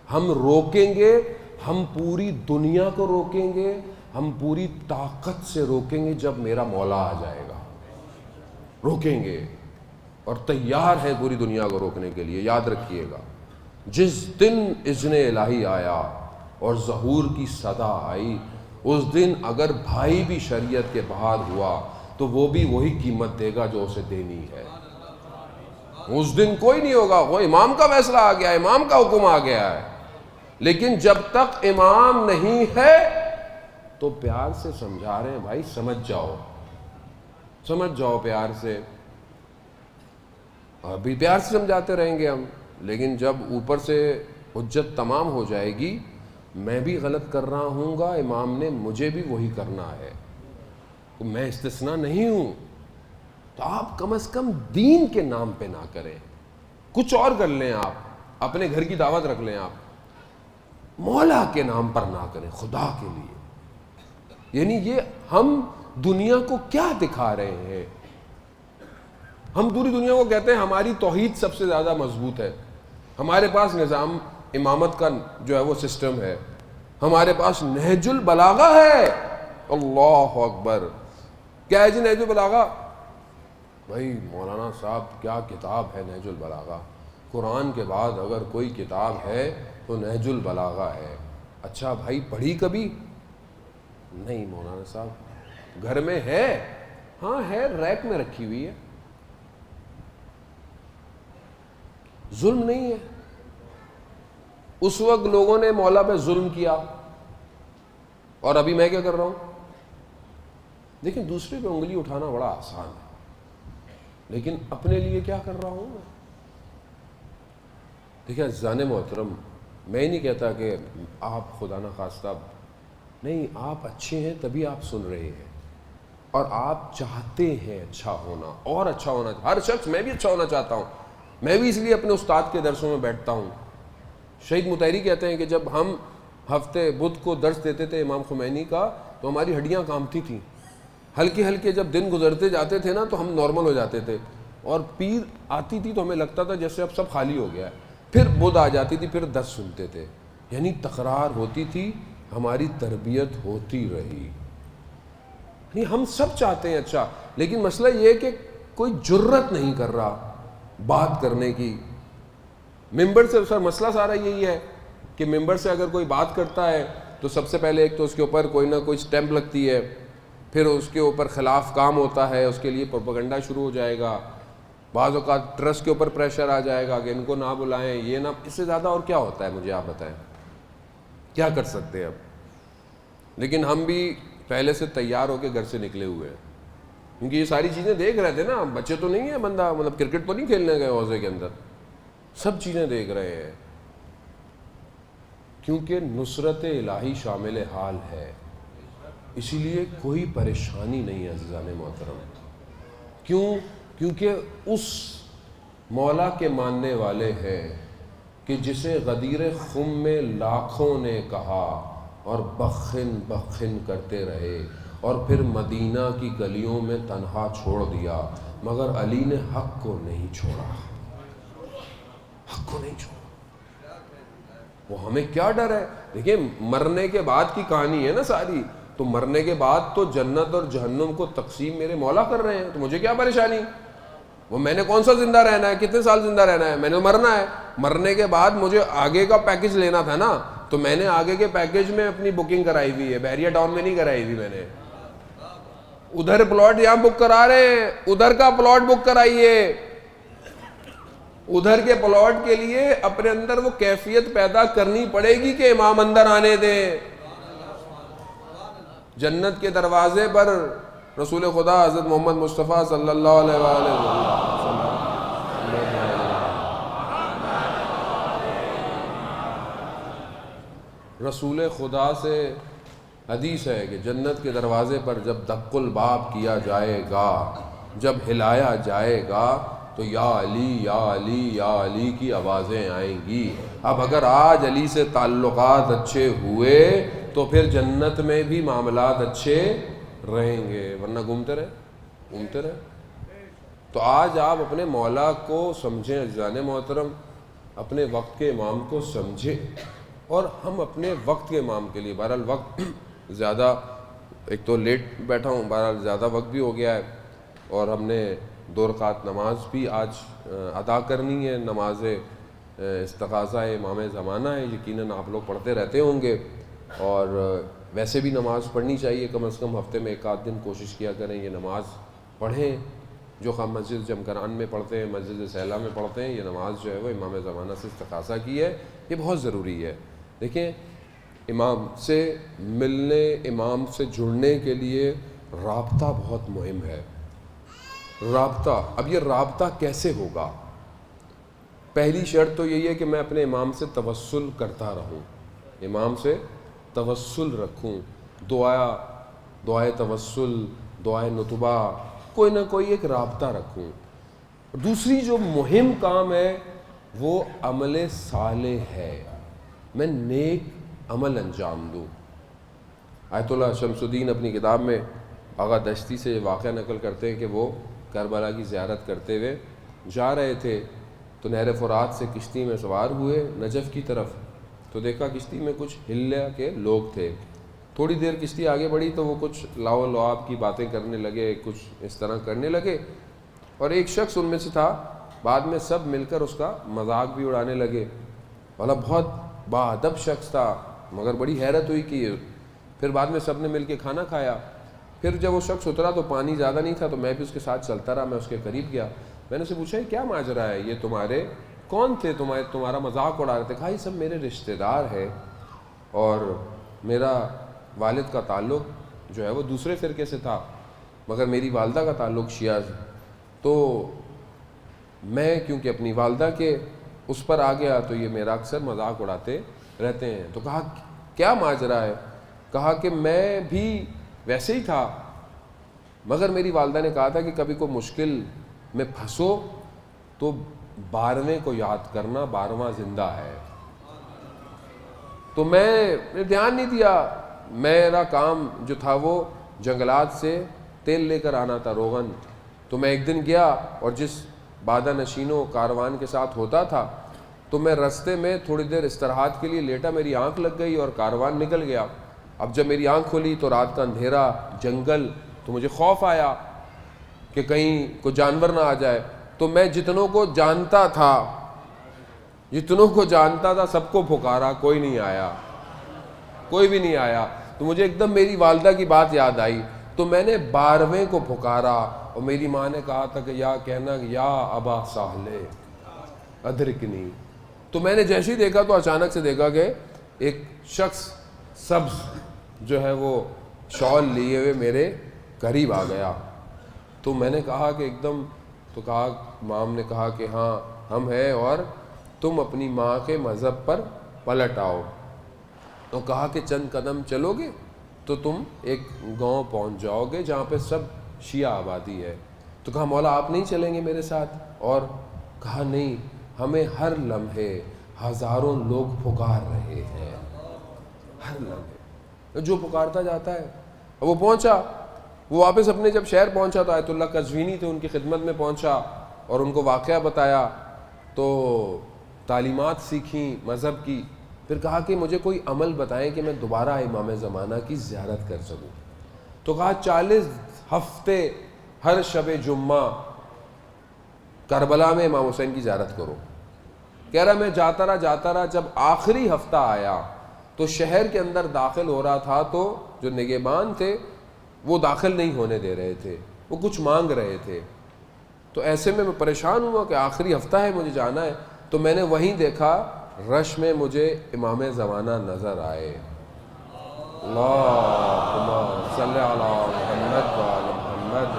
ہم روکیں گے, ہم پوری دنیا کو روکیں گے, ہم پوری طاقت سے روکیں گے. جب میرا مولا آ جائے گا روکیں گے, اور تیار ہے پوری دنیا کو روکنے کے لیے. یاد رکھیے گا, جس دن اذن الہی آیا اور ظہور کی صدا آئی, اس دن اگر بھائی بھی شریعت کے باہر ہوا تو وہ بھی وہی قیمت دے گا جو اسے دینی ہے. اس دن کوئی نہیں ہوگا, وہ امام کا فیصلہ آ گیا, امام کا حکم آ گیا ہے. لیکن جب تک امام نہیں ہے تو پیار سے سمجھا رہے ہیں بھائی سمجھ جاؤ پیار سے. ابھی پیار سے سمجھاتے رہیں گے ہم, لیکن جب اوپر سے حجت تمام ہو جائے گی, میں بھی غلط کر رہا ہوں گا, امام نے مجھے بھی وہی کرنا ہے, تو میں استثناء نہیں ہوں. تو آپ کم از کم دین کے نام پہ نہ کریں, کچھ اور کر لیں, آپ اپنے گھر کی دعوت رکھ لیں, آپ مولا کے نام پر نہ کریں, خدا کے لیے. یعنی یہ ہم دنیا کو کیا دکھا رہے ہیں؟ ہم پوری دنیا کو کہتے ہیں ہماری توحید سب سے زیادہ مضبوط ہے, ہمارے پاس نظام امامت کا جو ہے وہ سسٹم ہے, ہمارے پاس نہج البلاغہ ہے. اللہ اکبر. کیا ہے جی نہج البلاغہ؟ بھائی مولانا صاحب کیا کتاب ہے نہج البلاغہ. قرآن کے بعد اگر کوئی کتاب ہے تو نہج البلاغہ ہے. اچھا بھائی پڑھی کبھی؟ نہیں مولانا صاحب. گھر میں ہے؟ ہاں ہے, ریک میں رکھی ہوئی ہے. ظلم نہیں ہے. اس وقت لوگوں نے مولا پہ ظلم کیا, اور ابھی میں کیا کر رہا ہوں؟ دیکھیں دوسرے پہ انگلی اٹھانا بڑا آسان ہے, لیکن اپنے لیے کیا کر رہا ہوں میں؟ دیکھیں عزیزان محترم, میں نہیں کہتا کہ آپ خدا نخواستہ نہیں, آپ اچھے ہیں تبھی آپ سن رہے ہیں, اور آپ چاہتے ہیں اچھا ہونا, اور اچھا ہونا. ہر شخص, میں بھی اچھا ہونا چاہتا ہوں, میں بھی اس لیے اپنے استاد کے درسوں میں بیٹھتا ہوں. شہید مطہری کہتے ہیں کہ جب ہم ہفتے بدھ کو درس دیتے تھے امام خمینی کا تو ہماری ہڈیاں کانپتی تھیں. ہلکے ہلکے جب دن گزرتے جاتے تھے نا تو ہم نارمل ہو جاتے تھے, اور پیر آتی تھی تو ہمیں لگتا تھا جیسے اب سب خالی ہو گیا ہے. پھر بدھ آ جاتی تھی, پھر درس سنتے تھے. یعنی تکرار ہوتی تھی, ہماری تربیت ہوتی رہی. نہیں ہم سب چاہتے ہیں اچھا, لیکن مسئلہ یہ کہ کوئی جرت نہیں کر رہا بات کرنے کی. ممبر سے سر مسئلہ سارا یہی ہے کہ ممبر سے اگر کوئی بات کرتا ہے تو سب سے پہلے ایک تو اس کے اوپر کوئی نہ کوئی سٹیمپ لگتی ہے, پھر اس کے اوپر خلاف کام ہوتا ہے, اس کے لیے پروپیگنڈا شروع ہو جائے گا. بعض اوقات ٹرسٹ کے اوپر پریشر آ جائے گا کہ ان کو نہ بلائیں, یہ نہ. اس سے زیادہ اور کیا ہوتا ہے مجھے آپ بتائیں, کیا کر سکتے ہیں اب؟ لیکن ہم بھی پہلے سے تیار ہو کے گھر سے نکلے ہوئے ہیں, کیونکہ یہ ساری چیزیں دیکھ رہے تھے نا. بچے تو نہیں ہیں, بندہ مطلب کرکٹ تو نہیں کھیلنے گئے حوضے کے اندر, سب چیزیں دیکھ رہے ہیں, کیونکہ نصرت الہی شامل حال ہے. اسی لیے کوئی پریشانی نہیں ہے عزیزان محترم. کیوں؟ کیونکہ اس مولا کے ماننے والے ہیں کہ جسے غدیر خم میں لاکھوں نے کہا اور بخن بخن کرتے رہے، اور پھر مدینہ کی گلیوں میں تنہا چھوڑ دیا، مگر علی نے حق کو نہیں چھوڑا، حق کو نہیں چھوڑا۔ وہ ہمیں کیا ڈر ہے؟ دیکھیں مرنے کے بعد کی کہانی ہے نا ساری، تو مرنے کے بعد تو جنت اور جہنم کو تقسیم میرے مولا کر رہے ہیں، تو مجھے کیا پریشانی؟ وہ میں نے کون سا زندہ رہنا ہے، کتنے سال زندہ رہنا ہے، میں نے مرنا ہے۔ مرنے کے بعد مجھے آگے کا پیکج لینا تھا نا، تو میں نے آگے کے پیکج میں اپنی بکنگ کرائی ہوئی ہے، بحریہ ٹاؤن میں نہیں کرائی ہوئی میں نے۔ ادھر پلاٹ یہاں بک کرا رہے ہیں، ادھر کا پلاٹ بک کرائیے۔ ادھر کے پلاٹ کے لیے اپنے اندر وہ کیفیت پیدا کرنی پڑے گی کہ امام اندر آنے دیں۔ جنت کے دروازے پر رسول خدا حضرت محمد مصطفیٰ صلی اللہ علیہ وسلم، رسول خدا سے حدیث ہے کہ جنت کے دروازے پر جب دق الباب کیا جائے گا، جب ہلایا جائے گا، تو یا علی یا علی یا علی کی آوازیں آئیں گی۔ اب اگر آج علی سے تعلقات اچھے ہوئے تو پھر جنت میں بھی معاملات اچھے رہیں گے، ورنہ گھومتے رہے۔ تو آج آپ اپنے مولا کو سمجھیں عزیزان محترم، اپنے وقت کے امام کو سمجھیں، اور ہم اپنے وقت کے امام کے لیے، بہرحال وقت زیادہ، ایک تو لیٹ بیٹھا ہوں، بہرحال زیادہ وقت بھی ہو گیا ہے، اور ہم نے 2 رکعت نماز بھی آج ادا کرنی ہے، نماز استغاثہ امام زمانہ ہے، یقیناً آپ لوگ پڑھتے رہتے ہوں گے، اور ویسے بھی نماز پڑھنی چاہیے، کم از کم ہفتے میں 1 آدھ دن کوشش کیا کریں یہ نماز پڑھیں، جو ہم مسجد جمکران میں پڑھتے ہیں، مسجد سیلا میں پڑھتے ہیں، یہ نماز جو ہے وہ امام زمانہ سے استغاثہ کی ہے، یہ بہت ضروری ہے۔ دیکھیں امام سے ملنے، امام سے جڑنے کے لیے رابطہ بہت مہم ہے۔ رابطہ، اب یہ رابطہ کیسے ہوگا؟ پہلی شرط تو یہی ہے کہ میں اپنے امام سے توسل کرتا رہوں، امام سے توسل رکھوں، دعائے توسل، دعائے نطبہ، کوئی نہ کوئی ایک رابطہ رکھوں۔ دوسری جو مہم کام ہے وہ عمل صالح ہے، میں نیک عمل انجام دوں۔ آیت اللہ شمس الدین اپنی کتاب میں آغا دشتی سے واقعہ نقل کرتے ہیں کہ وہ کربلا کی زیارت کرتے ہوئے جا رہے تھے، تو نہر فرات سے کشتی میں سوار ہوئے نجف کی طرف، تو دیکھا کشتی میں کچھ حلیہ کے لوگ تھے۔ تھوڑی دیر کشتی آگے بڑھی تو وہ کچھ لاو لعاب کی باتیں کرنے لگے، کچھ اس طرح کرنے لگے، اور ایک شخص ان میں سے تھا، بعد میں سب مل کر اس کا مذاق بھی اڑانے لگے، والا بہت باادب شخص تھا، مگر بڑی حیرت ہوئی کہ پھر بعد میں سب نے مل کے کھانا کھایا۔ پھر جب وہ شخص اترا تو پانی زیادہ نہیں تھا، تو میں بھی اس کے ساتھ چلتا رہا، میں اس کے قریب گیا، میں نے اسے پوچھا یہ کیا ماجرا ہے، یہ تمہارے کون تھے، تمہارا مذاق اڑا رہے تھے؟ کہا یہ سب میرے رشتہ دار ہے، اور میرا والد کا تعلق جو ہے وہ دوسرے فرقے سے تھا، مگر میری والدہ کا تعلق شیعہ سے، تو میں کیونکہ اپنی والدہ کے اس پر آ گیا تو یہ میرا اکثر مذاق اڑاتے رہتے ہیں۔ تو کہا کیا ماجرا ہے؟ کہا کہ میں بھی ویسے ہی تھا، مگر میری والدہ نے کہا تھا کہ کبھی کوئی مشکل میں پھنسو تو 12ویں کو یاد کرنا، 12واں زندہ ہے۔ تو میں نے دھیان نہیں دیا، میرا کام جو تھا وہ جنگلات سے تیل لے کر آنا تھا، روغن، تو میں ایک دن گیا اور جس بادہ نشینوں کاروان کے ساتھ ہوتا تھا، تو میں رستے میں تھوڑی دیر استراحت کے لیے لیٹا، میری آنکھ لگ گئی اور کاروان نکل گیا۔ اب جب میری آنکھ کھلی تو رات کا اندھیرا، جنگل، تو مجھے خوف آیا کہ کہیں کوئی جانور نہ آ جائے، تو میں جتنوں کو جانتا تھا سب کو پکارا، کوئی نہیں آیا، کوئی بھی نہیں آیا، تو مجھے ایک دم میری والدہ کی بات یاد آئی، تو میں نے 12ویں کو پکارا، اور میری ماں نے کہا تھا کہ یا ابا ساحل ادرکنی، تو میں نے جیسے ہی دیکھا تو اچانک سے دیکھا کہ ایک شخص سبز جو ہے وہ شال لیے ہوئے میرے قریب آ گیا، تو میں نے کہا کہ ایک دم، تو کہا، مام نے کہا کہ ہاں ہم ہیں اور تم اپنی ماں کے مذہب پر پلٹ آؤ، تو کہا کہ چند قدم چلو گے تو تم ایک گاؤں پہنچ جاؤ گے جہاں پہ سب شیعہ آبادی ہے، تو کہا مولا آپ نہیں چلیں گے میرے ساتھ؟ اور کہا نہیں، ہمیں ہر لمحے ہزاروں لوگ پکار رہے ہیں، ہر لمحے۔ جو پکارتا جاتا ہے. اور وہ پہنچا, وہ واپس اپنے جب شہر پہنچا تو آیت اللہ قزوینی تھے, ان کی خدمت میں پہنچا اور ان کو واقعہ بتایا, تو تعلیمات سیکھیں مذہب کی. پھر کہا کہ مجھے کوئی عمل بتائیں کہ میں دوبارہ امام زمانہ کی زیارت کر سکوں. تو کہا 40 ہفتے ہر شب جمعہ کربلا میں امام حسین کی زیارت کرو. کہہ رہا میں جاتا رہا, جب آخری ہفتہ آیا تو شہر کے اندر داخل ہو رہا تھا تو جو نگہبان تھے وہ داخل نہیں ہونے دے رہے تھے, وہ کچھ مانگ رہے تھے. تو ایسے میں پریشان ہوا کہ آخری ہفتہ ہے, مجھے جانا ہے. تو میں نے وہیں دیکھا رش میں مجھے امام زمانہ نظر آئے. اللہم صلی علی محمد وعلی محمد.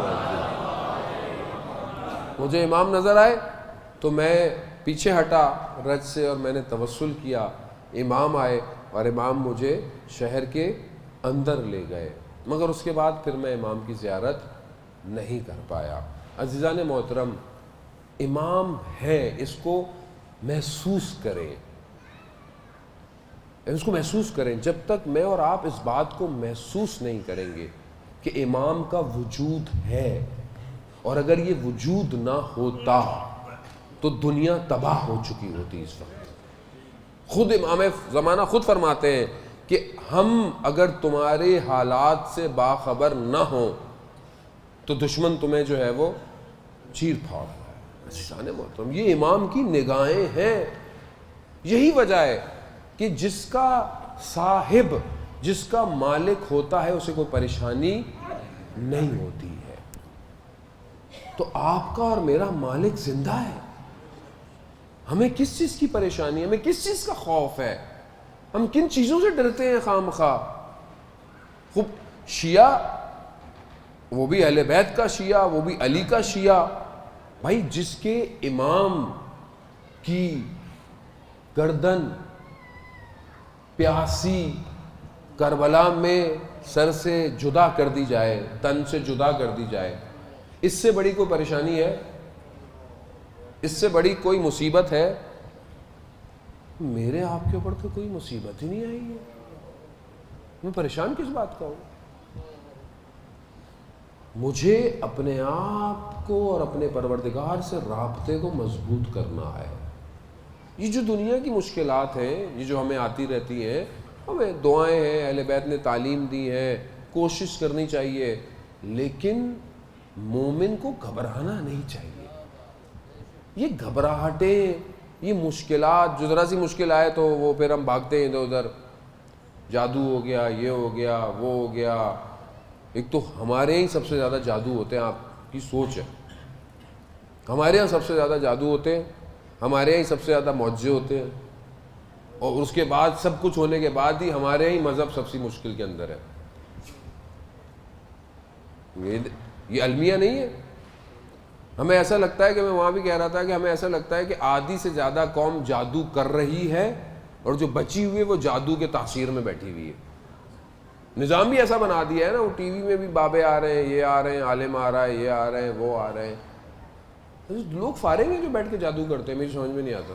مجھے امام نظر آئے تو میں پیچھے ہٹا رج سے اور میں نے توسل کیا. امام آئے اور امام مجھے شہر کے اندر لے گئے, مگر اس کے بعد پھر میں امام کی زیارت نہیں کر پایا. عزیزان محترم, امام ہے, اس کو محسوس کریں, اس کو محسوس کریں. جب تک میں اور آپ اس بات کو محسوس نہیں کریں گے کہ امام کا وجود ہے, اور اگر یہ وجود نہ ہوتا تو دنیا تباہ ہو چکی ہوتی اس وقت. خود امام زمانہ خود فرماتے ہیں کہ ہم اگر تمہارے حالات سے باخبر نہ ہوں تو دشمن تمہیں جو ہے وہ چیر پھاڑ رہا ہے. عزیزان محترم, یہ امام کی نگاہیں ہیں. یہی وجہ ہے کہ جس کا صاحب, جس کا مالک ہوتا ہے اسے کوئی پریشانی نہیں ہوتی ہے. تو آپ کا اور میرا مالک زندہ ہے. ہمیں کس چیز کی پریشانی, ہمیں کس چیز کا خوف ہے, ہم کن چیزوں سے ڈرتے ہیں خواہ مخواہ. خوب شیعہ, وہ بھی اہل بیت کا شیعہ, وہ بھی علی کا شیعہ. بھائی جس کے امام کی گردن پیاسی کربلا میں سر سے جدا کر دی جائے, تن سے جدا کر دی جائے, اس سے بڑی کوئی پریشانی ہے, اس سے بڑی کوئی مصیبت ہے؟ میرے آپ کے اوپر تو کوئی مصیبت ہی نہیں آئی ہے, میں پریشان کس بات کا ہوں؟ مجھے اپنے آپ کو اور اپنے پروردگار سے رابطے کو مضبوط کرنا ہے. یہ جو دنیا کی مشکلات ہیں, یہ جو ہمیں آتی رہتی ہیں, ہمیں دعائیں ہیں, اہل بیت نے تعلیم دی ہے, کوشش کرنی چاہیے, لیکن مومن کو گھبرانا نہیں چاہیے. یہ گھبراہٹیں, یہ مشکلات, جو ذرا سی مشکل آئے تو وہ پھر ہم بھاگتے ہیں ادھر ادھر, جادو ہو گیا, یہ ہو گیا, وہ ہو گیا. ایک تو ہمارے ہی سب سے زیادہ جادو ہوتے ہیں, آپ کی سوچ ہے, ہمارے یہاں سب سے زیادہ جادو ہوتے ہیں, ہمارے یہاں سب سے زیادہ معجزے ہوتے ہیں, اور اس کے بعد سب کچھ ہونے کے بعد ہی ہمارے ہی مذہب سب سے مشکل کے اندر ہے. یہ المیہ نہیں ہے. ہمیں ایسا لگتا ہے کہ, میں وہاں بھی کہہ رہا تھا کہ ہمیں ایسا لگتا ہے کہ آدھی سے زیادہ قوم جادو کر رہی ہے, اور جو بچی ہوئی ہے وہ جادو کے تاثیر میں بیٹھی ہوئی ہے. نظام بھی ایسا بنا دیا ہے نا, وہ ٹی وی میں بھی بابے آ رہے ہیں, یہ آ رہے ہیں, عالم آ رہا ہے, یہ آ رہے ہیں, وہ آ رہے ہیں. لوگ فارغ ہیں جو بیٹھ کے جادو کرتے ہیں, میری سمجھ میں نہیں آتا.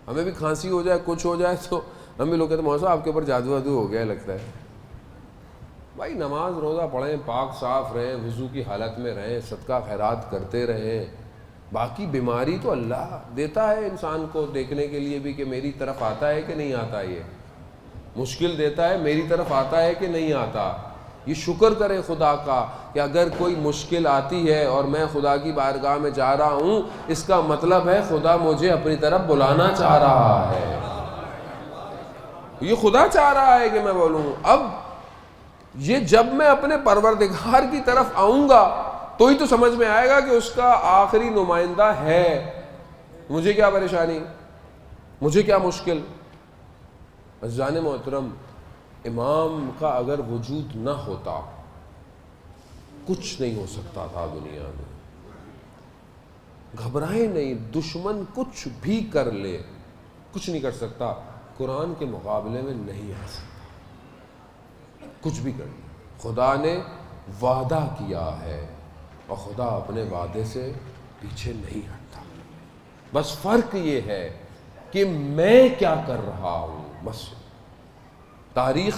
ہمیں بھی کھانسی ہو جائے, کچھ ہو جائے تو ہم بھی لوگ کہتے ہیں مولانا صاحب آپ کے اوپر جادو وادو ہو گیا لگتا ہے. بھائی نماز روزہ پڑھیں, پاک صاف رہیں, وضو کی حالت میں رہیں, صدقہ خیرات کرتے رہیں. باقی بیماری تو اللہ دیتا ہے انسان کو دیکھنے کے لیے بھی کہ میری طرف آتا ہے کہ نہیں آتا. یہ مشکل دیتا ہے, میری طرف آتا ہے کہ نہیں آتا. یہ شکر کریں خدا کا کہ اگر کوئی مشکل آتی ہے اور میں خدا کی بارگاہ میں جا رہا ہوں, اس کا مطلب ہے خدا مجھے اپنی طرف بلانا چاہ رہا ہے. یہ خدا چاہ رہا ہے کہ میں بولوں. اب یہ جب میں اپنے پروردگار کی طرف آؤں گا تو ہی تو سمجھ میں آئے گا کہ اس کا آخری نمائندہ ہے. مجھے کیا پریشانی, مجھے کیا مشکل. عزیزان محترم, امام کا اگر وجود نہ ہوتا کچھ نہیں ہو سکتا تھا دنیا میں. گھبرائیں نہیں, دشمن کچھ بھی کر لے, کچھ نہیں کر سکتا, قرآن کے مقابلے میں نہیں آ سکتا. کچھ بھی کر لے, خدا نے وعدہ کیا ہے اور خدا اپنے وعدے سے پیچھے نہیں ہٹتا. بس فرق یہ ہے کہ میں کیا کر رہا ہوں. بس تاریخ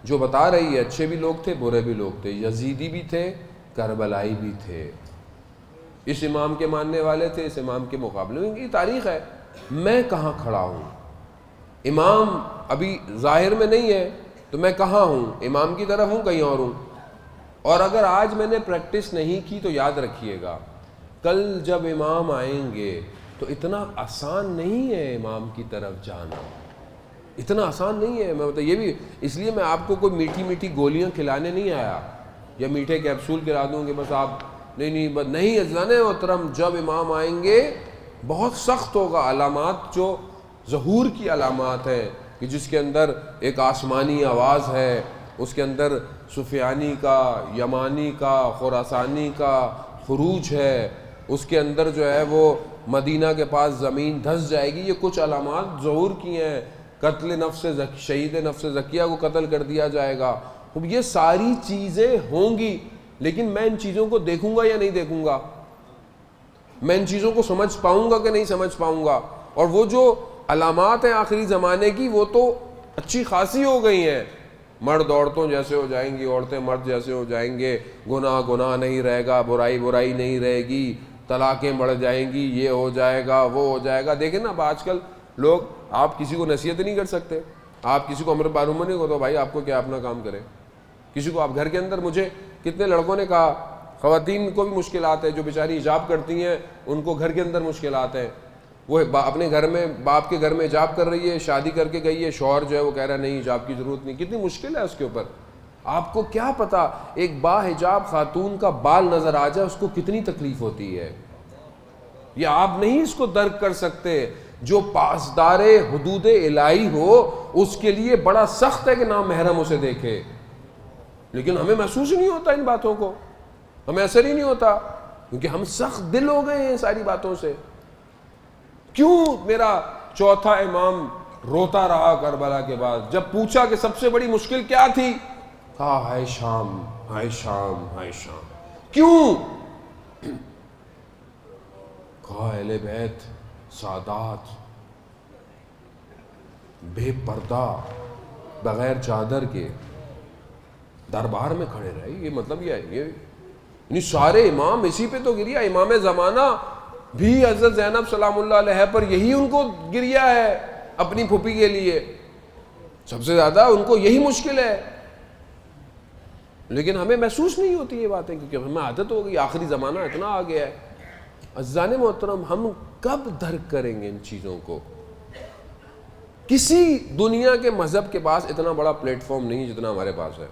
جو بتا رہی ہے اچھے بھی لوگ تھے برے بھی لوگ تھے، یزیدی بھی تھے کربلائی بھی تھے، اس امام کے ماننے والے تھے اس امام کے مقابلے میں، یہ تاریخ ہے۔ میں کہاں کھڑا ہوں؟ امام ابھی ظاہر میں نہیں ہے تو میں کہاں ہوں؟ امام کی طرف ہوں کہیں اور ہوں؟ اور اگر آج میں نے پریکٹس نہیں کی تو یاد رکھیے گا کل جب امام آئیں گے تو اتنا آسان نہیں ہے امام کی طرف جانا، اتنا آسان نہیں ہے۔ میں یہ بھی اس لیے میں آپ کو کوئی میٹھی میٹھی گولیاں کھلانے نہیں آیا یا میٹھے کیپسول کھلا دوں کہ بس آپ نہیں عزیزان محترم، جب امام آئیں گے بہت سخت ہوگا۔ علامات جو ظہور کی علامات ہیں کہ جس کے اندر ایک آسمانی آواز ہے، اس کے اندر سفیانی کا، یمانی کا، خراسانی کا خروج ہے، اس کے اندر جو ہے وہ مدینہ کے پاس زمین دھس جائے گی، یہ کچھ علامات ظہور کی ہیں۔ قتل نفس شہید نفس زکیہ کو قتل کر دیا جائے گا، یہ ساری چیزیں ہوں گی، لیکن میں ان چیزوں کو دیکھوں گا یا نہیں دیکھوں گا؟ میں ان چیزوں کو سمجھ پاؤں گا کہ نہیں سمجھ پاؤں گا؟ اور وہ جو علامات ہیں آخری زمانے کی وہ تو اچھی خاصی ہو گئی ہیں، مرد عورتوں جیسے ہو جائیں گی، عورتیں مرد جیسے ہو جائیں گے، گناہ گناہ نہیں رہے گا، برائی برائی نہیں رہے گی، طلاقیں بڑھ جائیں گی، یہ ہو جائے گا وہ ہو جائے گا۔ دیکھیں نا اب آج کل لوگ، آپ کسی کو نصیحت نہیں کر سکتے، آپ کسی کو امر معروف نہیں کرو، بھائی آپ کو کیا اپنا کام کرے۔ کسی کو آپ گھر کے اندر، مجھے کتنے لڑکوں نے کہا خواتین کو بھی مشکلات ہے، جو بیچاری حجاب کرتی ہیں ان کو گھر کے اندر مشکلات ہیں، وہ اپنے گھر میں باپ کے گھر میں حجاب کر رہی ہے، شادی کر کے گئی ہے، شوہر جو ہے وہ کہہ رہا ہے نہیں حجاب کی ضرورت نہیں، کتنی مشکل ہے اس کے اوپر۔ آپ کو کیا پتا ایک با حجاب خاتون کا بال نظر آ جائے اس کو کتنی تکلیف ہوتی ہے، یہ آپ نہیں اس کو درک کر سکتے۔ جو پاسدار حدود الہی ہو اس کے لیے بڑا سخت ہے کہ نامحرم اسے دیکھے، لیکن ہمیں محسوس نہیں ہوتا ان باتوں کو، ہمیں اثر ہی نہیں ہوتا، کیونکہ ہم سخت دل ہو گئے ہیں ساری باتوں سے۔ کیوں میرا چوتھا امام روتا رہا کربلا کے بعد؟ جب پوچھا کہ سب سے بڑی مشکل کیا تھی، کہا ہائے شام، ہائے شام، ہائے شام۔ کیوں؟ کہا اہل بیت سادات بے پردہ بغیر چادر کے دربار میں کھڑے رہے، یہ مطلب یہ ہے، یعنی سارے امام اسی پہ تو گریا۔ امام زمانہ بھی حضرت زینب سلام اللہ علیہ پر یہی ان کو گریا ہے اپنی پھوپھی کے لیے، سب سے زیادہ ان کو یہی مشکل ہے، لیکن ہمیں محسوس نہیں ہوتی یہ باتیں، کیونکہ ہمیں عادت ہو گئی، آخری زمانہ اتنا آ گیا ہے۔ عزیزان محترم، ہم کب درک کریں گے ان چیزوں کو؟ کسی دنیا کے مذہب کے پاس اتنا بڑا پلیٹ فارم نہیں جتنا ہمارے پاس ہے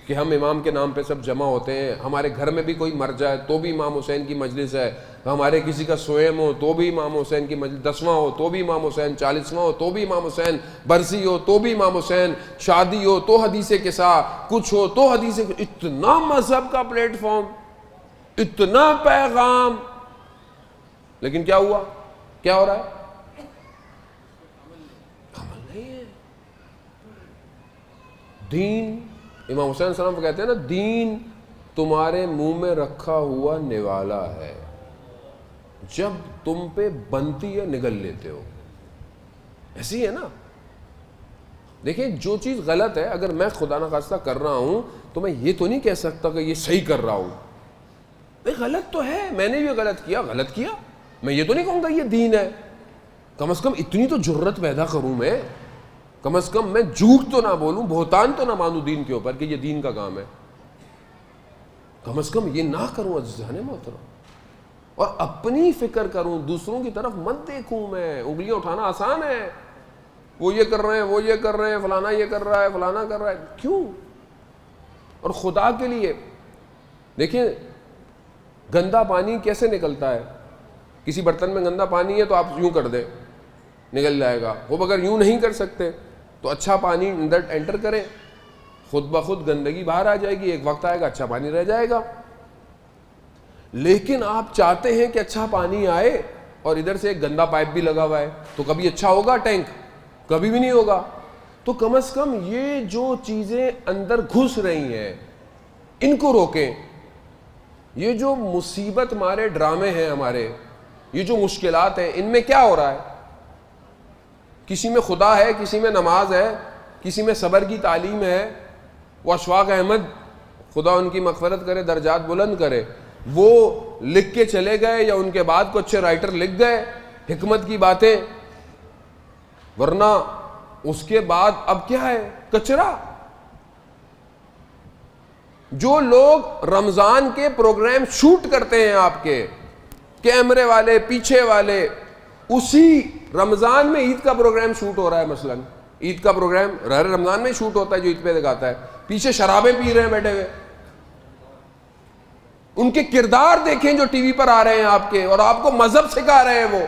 کہ ہم امام کے نام پہ سب جمع ہوتے ہیں۔ ہمارے گھر میں بھی کوئی مر جائے تو بھی امام حسین کی مجلس ہے، ہمارے کسی کا سویم ہو تو بھی امام حسین کی مجلس، 10واں ہو تو بھی امام حسین، 40واں ہو تو بھی امام حسین، برسی ہو تو بھی امام حسین، شادی ہو تو حدیث قصہ، کچھ ہو تو حدیث، اتنا مذہب کا پلیٹ فارم، اتنا پیغام، لیکن کیا ہوا؟ کیا ہو رہا ہے؟ عمل نہیں ہے۔ دین، امام حسین السلام کو کہتے ہیں نا، دین تمہارے منہ میں رکھا ہوا نوالا ہے، جب تم پہ بنتی ہے نگل لیتے ہو، ایسی ہے نا۔ دیکھیں جو چیز غلط ہے اگر میں خدا نخواستہ کر رہا ہوں تو میں یہ تو نہیں کہہ سکتا کہ یہ صحیح کر رہا ہوں، غلط تو ہے، میں نے بھی غلط کیا، میں یہ تو نہیں کہوں گا یہ دین ہے۔ کم از کم اتنی تو جرت پیدا کروں میں، کم از کم میں جھوٹ تو نہ بولوں، بہتان تو نہ مانوں دین کے اوپر کہ یہ دین کا کام ہے، کم از کم یہ نہ کروں عزیزان محترم، اور اپنی فکر کروں، دوسروں کی طرف مت دیکھوں۔ میں انگلیاں اٹھانا آسان ہے، وہ یہ کر رہے ہیں، وہ یہ کر رہے ہیں، فلانا یہ کر رہا ہے، فلانا کر رہا ہے، کیوں؟ اور خدا کے لیے دیکھیں گندا پانی کیسے نکلتا ہے؟ کسی برتن میں گندا پانی ہے تو آپ یوں کر دیں نکل جائے گا، وہ اگر یوں نہیں کر سکتے تو اچھا پانی اندر انٹر کریں، خود بخود گندگی باہر آ جائے گی، ایک وقت آئے گا اچھا پانی رہ جائے گا۔ لیکن آپ چاہتے ہیں کہ اچھا پانی آئے اور ادھر سے ایک گندا پائپ بھی لگا ہوا ہے، تو کبھی اچھا ہوگا ٹینک؟ کبھی بھی نہیں ہوگا۔ تو کم از کم یہ جو چیزیں اندر گھس رہی ہیں ان کو روکیں۔ یہ جو مصیبت مارے ڈرامے ہیں ہمارے، یہ جو مشکلات ہیں، ان میں کیا ہو رہا ہے؟ کسی میں خدا ہے، کسی میں نماز ہے، کسی میں صبر کی تعلیم ہے. وہ اشفاق احمد خدا ان کی مغفرت کرے, درجات بلند کرے, وہ لکھ کے چلے گئے یا ان کے بعد کو اچھے رائٹر لکھ گئے حکمت کی باتیں, ورنہ اس کے بعد اب کیا ہے, کچرا. جو لوگ رمضان کے پروگرام شوٹ کرتے ہیں, آپ کے کیمرے والے پیچھے والے, اسی رمضان میں عید کا پروگرام شوٹ ہو رہا ہے. مثلا عید کا پروگرام رمضان میں شوٹ ہوتا ہے جو عید پہ دکھاتا ہے, پیچھے شرابیں پی رہے ہیں بیٹھے ہوئے. ان کے کردار دیکھیں جو ٹی وی پر آ رہے ہیں آپ کے, اور آپ کو مذہب سکھا رہے ہیں وہ,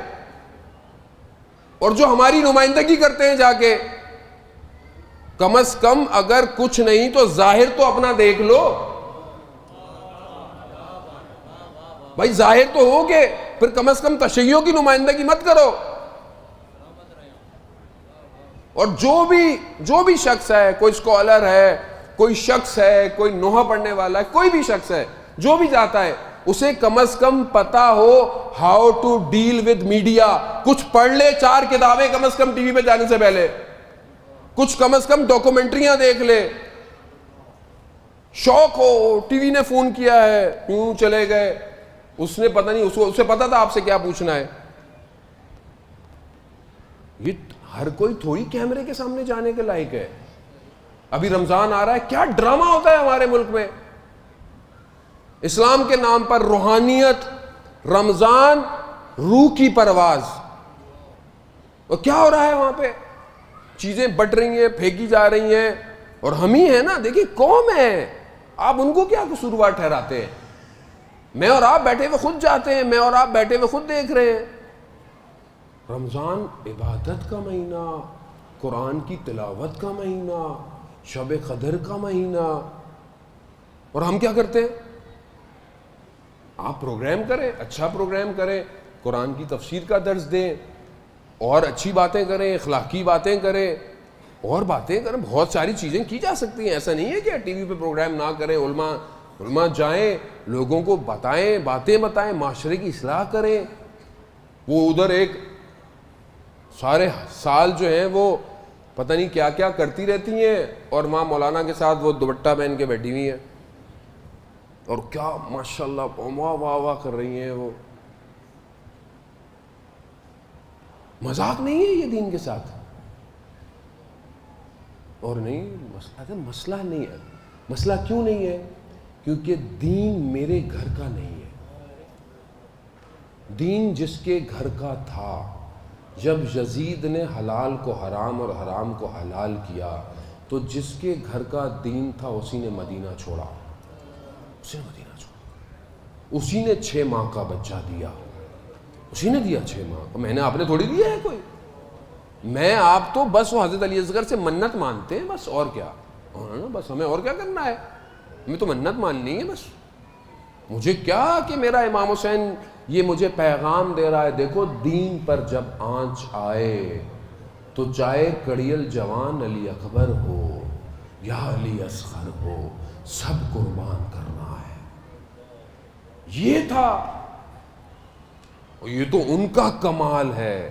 اور جو ہماری نمائندگی کرتے ہیں جا کے. کم از کم اگر کچھ نہیں تو ظاہر تو اپنا دیکھ لو بھائی, ظاہر تو ہو گے, پھر کم از کم تشیعوں کی نمائندگی مت کرو. اور جو بھی شخص ہے, کوئی اسکالر ہے, کوئی شخص ہے, کوئی نوحہ پڑھنے والا ہے, کوئی بھی شخص ہے جو بھی جاتا ہے, اسے کم از کم پتا ہو how to deal with media. کچھ پڑھ لے, 4 کتابیں کم از کم ٹی وی پہ جانے سے پہلے, کچھ کم از کم ڈاکومنٹریاں دیکھ لے. شوق ہو, ٹی وی نے فون کیا ہے, یوں چلے گئے, اس نے پتہ نہیں, اسے پتا تھا آپ سے کیا پوچھنا ہے. یہ ہر کوئی تھوڑی کیمرے کے سامنے جانے کے لائق ہے. ابھی رمضان آ رہا ہے, کیا ڈرامہ ہوتا ہے ہمارے ملک میں اسلام کے نام پر. روحانیت, رمضان, روح کی پرواز, اور کیا ہو رہا ہے وہاں پہ؟ چیزیں بٹ رہی ہیں, پھینکی جا رہی ہیں, اور ہم ہی ہیں نا. دیکھیں قوم ہے, آپ ان کو کیا قصوروار ٹھہراتے ہیں؟ میں اور آپ بیٹھے ہوئے خود جاتے ہیں, میں اور آپ بیٹھے ہوئے خود دیکھ رہے ہیں. رمضان عبادت کا مہینہ, قرآن کی تلاوت کا مہینہ, شب قدر کا مہینہ, اور ہم کیا کرتے ہیں؟ آپ پروگرام کریں, اچھا پروگرام کریں, قرآن کی تفسیر کا درس دیں, اور اچھی باتیں کریں, اخلاقی باتیں کریں, اور باتیں کریں. بہت ساری چیزیں کی جا سکتی ہیں. ایسا نہیں ہے کہ ٹی وی پہ پروگرام نہ کریں. علماء جائیں, لوگوں کو بتائیں, باتیں بتائیں, معاشرے کی اصلاح کریں. وہ ادھر ایک سارے سال جو ہیں وہ پتہ نہیں کیا کیا کرتی رہتی ہیں, اور ماں مولانا کے ساتھ وہ دوپٹہ پہن کے بیٹھی ہوئی ہیں, اور کیا ماشاءاللہ واہ واہ واہ کر رہی ہیں. وہ مذاق نہیں ہے یہ دین کے ساتھ. اور نہیں, مسئلہ نہیں ہے. مسئلہ کیوں نہیں ہے؟ کیونکہ دین میرے گھر کا نہیں ہے. دین جس کے گھر کا تھا, جب یزید نے حلال کو حرام اور حرام کو حلال کیا, تو جس کے گھر کا دین تھا اسی نے مدینہ چھوڑا. اسی نے 6 ماہ کا بچہ دیا, اسی نے دیا 6 ماہ. میں نے, آپ نے تھوڑی دیا ہے کوئی. میں آپ تو بس وہ حضرت علی اصغر سے منت مانتے ہیں بس, اور کیا. بس ہمیں اور کیا کرنا ہے, ہمیں تو منت ماننی ہے بس. مجھے کیا کہ میرا امام حسین یہ مجھے پیغام دے رہا ہے, دیکھو دین پر جب آنچ آئے تو چاہے کڑیل جوان علی اکبر ہو یا علی اصغر ہو, سب قربان کرنا ہے. یہ تھا, یہ تو ان کا کمال ہے.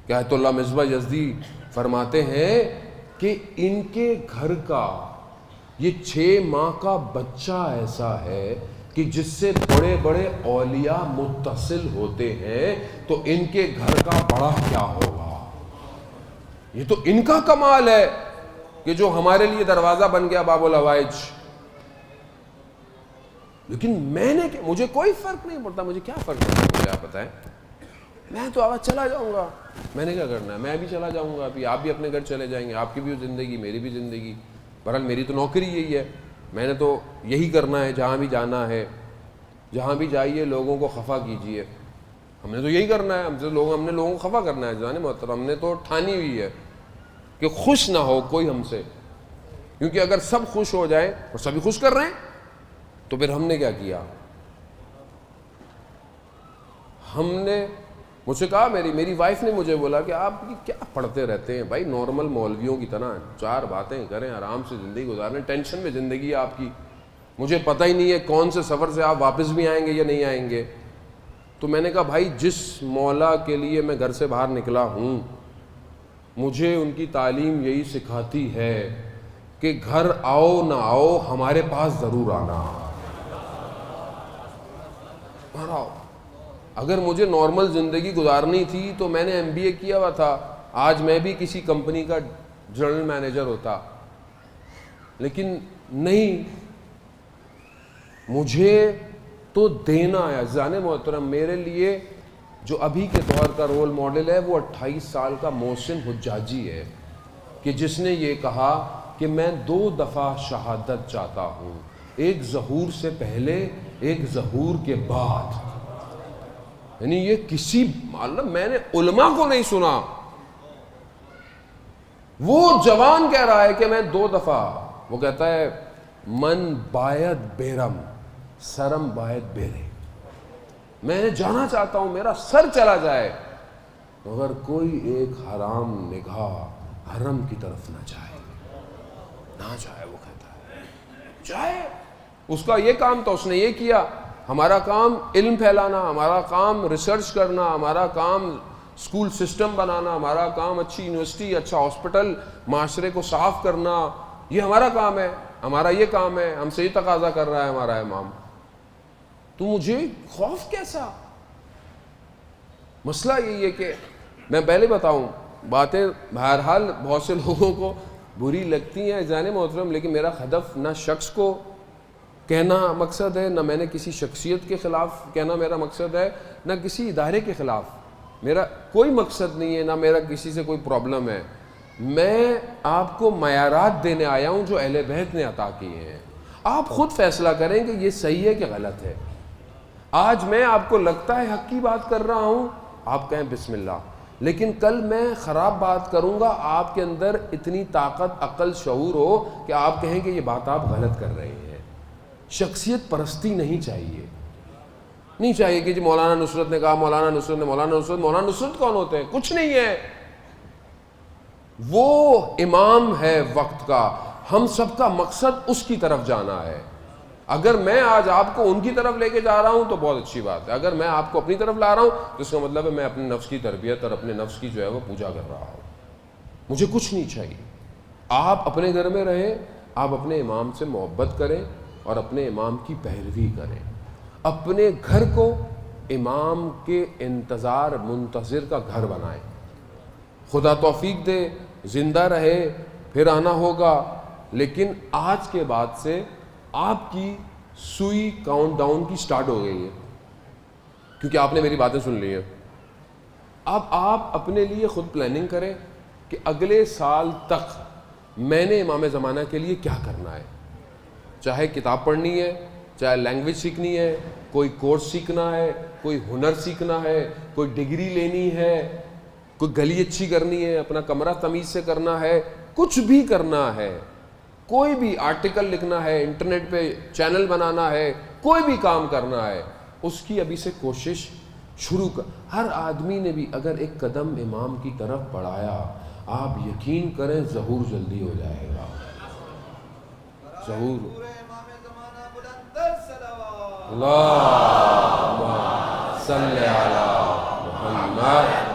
کہ آیت اللہ مصباح یزدی فرماتے ہیں کہ ان کے گھر کا یہ 6 ماہ کا بچہ ایسا ہے کہ جس سے بڑے بڑے اولیاء متصل ہوتے ہیں, تو ان کے گھر کا بڑا کیا ہوگا. یہ تو ان کا کمال ہے کہ جو ہمارے لیے دروازہ بن گیا باب الحوائج. لیکن میں نے, مجھے کوئی فرق نہیں پڑتا. مجھے کیا فرق پڑتا ہے, مجھے آپ بتائیں. میں تو آواز چلا جاؤں گا, میں نے کیا کرنا ہے, میں بھی چلا جاؤں گا. ابھی آپ بھی اپنے گھر چلے جائیں گے, آپ کی بھی زندگی, میری بھی زندگی. بہرحال میری تو نوکری یہی ہے, میں نے تو یہی کرنا ہے. جہاں بھی جانا ہے, جہاں بھی جائیے لوگوں کو خفا کیجیے. ہم نے تو یہی کرنا ہے, ہم نے لوگوں کو خفا کرنا ہے. جانے محترم, ہم نے تو ٹھانی ہوئی ہے کہ خوش نہ ہو کوئی ہم سے, کیونکہ اگر سب خوش ہو جائیں, اور سبھی خوش کر رہے ہیں, تو پھر ہم نے کیا کیا. ہم نے, مجھ سے کہا, میری وائف نے مجھے بولا کہ آپ کیا پڑھتے رہتے ہیں بھائی, نارمل مولویوں کی طرح 4 باتیں کریں, آرام سے زندگی گزاریں. ٹینشن میں زندگی ہے آپ کی, مجھے پتہ ہی نہیں ہے کون سے سفر سے آپ واپس بھی آئیں گے یا نہیں آئیں گے. تو میں نے کہا بھائی, جس مولا کے لیے میں گھر سے باہر نکلا ہوں, مجھے ان کی تعلیم یہی سکھاتی ہے کہ گھر آؤ نہ آؤ ہمارے پاس ضرور آنا. گھر آؤ. اگر مجھے نارمل زندگی گزارنی تھی تو میں نے MBA کیا ہوا تھا, آج میں بھی کسی کمپنی کا جنرل مینیجر ہوتا, لیکن نہیں, مجھے تو دینا ہے. عزیزان محترم, میرے لیے جو ابھی کے دور کا رول ماڈل ہے وہ 28 سال کا محسن حجاجی ہے, کہ جس نے یہ کہا کہ میں 2 دفعہ شہادت چاہتا ہوں, ایک ظہور سے پہلے, ایک ظہور کے بعد. یعنی یہ کسی معلوم میں نے علماء کو نہیں سنا, وہ جوان کہہ رہا ہے کہ میں 2 دفعہ. وہ کہتا ہے من باید بیرم سرم باید بیرے, میں جانا چاہتا ہوں, میرا سر چلا جائے, مگر کوئی ایک حرام نگاہ حرم کی طرف نہ جائے, نہ جائے. وہ کہتا ہے جائے, اس کا یہ کام تھا, اس نے یہ کیا. ہمارا کام علم پھیلانا, ہمارا کام ریسرچ کرنا, ہمارا کام اسکول سسٹم بنانا, ہمارا کام اچھی یونیورسٹی, اچھا ہاسپٹل, معاشرے کو صاف کرنا, یہ ہمارا کام ہے, ہمارا یہ کام ہے, ہم سے یہ تقاضا کر رہا ہے ہمارا امام. تو مجھے خوف کیسا؟ مسئلہ یہی ہے کہ میں پہلے بتاؤں, باتیں بہرحال بہت سے لوگوں کو بری لگتی ہیں جانے محترم, لیکن میرا ہدف نہ شخص کو کہنا مقصد ہے, نہ میں نے کسی شخصیت کے خلاف کہنا میرا مقصد ہے, نہ کسی ادارے کے خلاف میرا کوئی مقصد نہیں ہے, نہ میرا کسی سے کوئی پرابلم ہے. میں آپ کو معیارات دینے آیا ہوں جو اہل بیت نے عطا کیے ہیں. آپ خود فیصلہ کریں کہ یہ صحیح ہے کہ غلط ہے. آج میں آپ کو لگتا ہے حق کی بات کر رہا ہوں, آپ کہیں بسم اللہ, لیکن کل میں خراب بات کروں گا, آپ کے اندر اتنی طاقت, عقل, شعور ہو کہ آپ کہیں کہ یہ بات آپ غلط کر رہے ہیں. شخصیت پرستی نہیں چاہیے, نہیں چاہیے کہ جی مولانا نصرت نے کہا, مولانا نصرت نے, مولانا نصرت کون ہوتے ہیں؟ کچھ نہیں ہے, وہ امام ہے وقت کا. ہم سب کا مقصد اس کی طرف جانا ہے. اگر میں آج آپ کو ان کی طرف لے کے جا رہا ہوں تو بہت اچھی بات ہے, اگر میں آپ کو اپنی طرف لا رہا ہوں تو اس کا مطلب ہے میں اپنے نفس کی تربیت اور اپنے نفس کی جو ہے وہ پوجا کر رہا ہوں. مجھے کچھ نہیں چاہیے. آپ اپنے گھر میں رہیں, آپ اپنے امام سے محبت کریں اور اپنے امام کی پیروی کریں. اپنے گھر کو امام کے انتظار منتظر کا گھر بنائیں. خدا توفیق دے, زندہ رہے, پھر آنا ہوگا, لیکن آج کے بعد سے آپ کی سوئی کاؤنٹ ڈاؤن کی سٹارٹ ہو گئی ہے, کیونکہ آپ نے میری باتیں سن لی ہیں. اب آپ اپنے لیے خود پلاننگ کریں کہ اگلے سال تک میں نے امام زمانہ کے لیے کیا کرنا ہے. چاہے کتاب پڑھنی ہے, چاہے لینگویج سیکھنی ہے, کوئی کورس سیکھنا ہے, کوئی ہنر سیکھنا ہے, کوئی ڈگری لینی ہے, کوئی گلی اچھی کرنی ہے, اپنا کمرہ تمیز سے کرنا ہے, کچھ بھی کرنا ہے, کوئی بھی آرٹیکل لکھنا ہے, انٹرنیٹ پہ چینل بنانا ہے, کوئی بھی کام کرنا ہے, اس کی ابھی سے کوشش شروع کر. ہر آدمی نے بھی اگر ایک قدم امام کی طرف بڑھایا, آپ یقین کریں ظہور جلدی ہو جائے گا. ظہور. اللہم صلی علی محمد.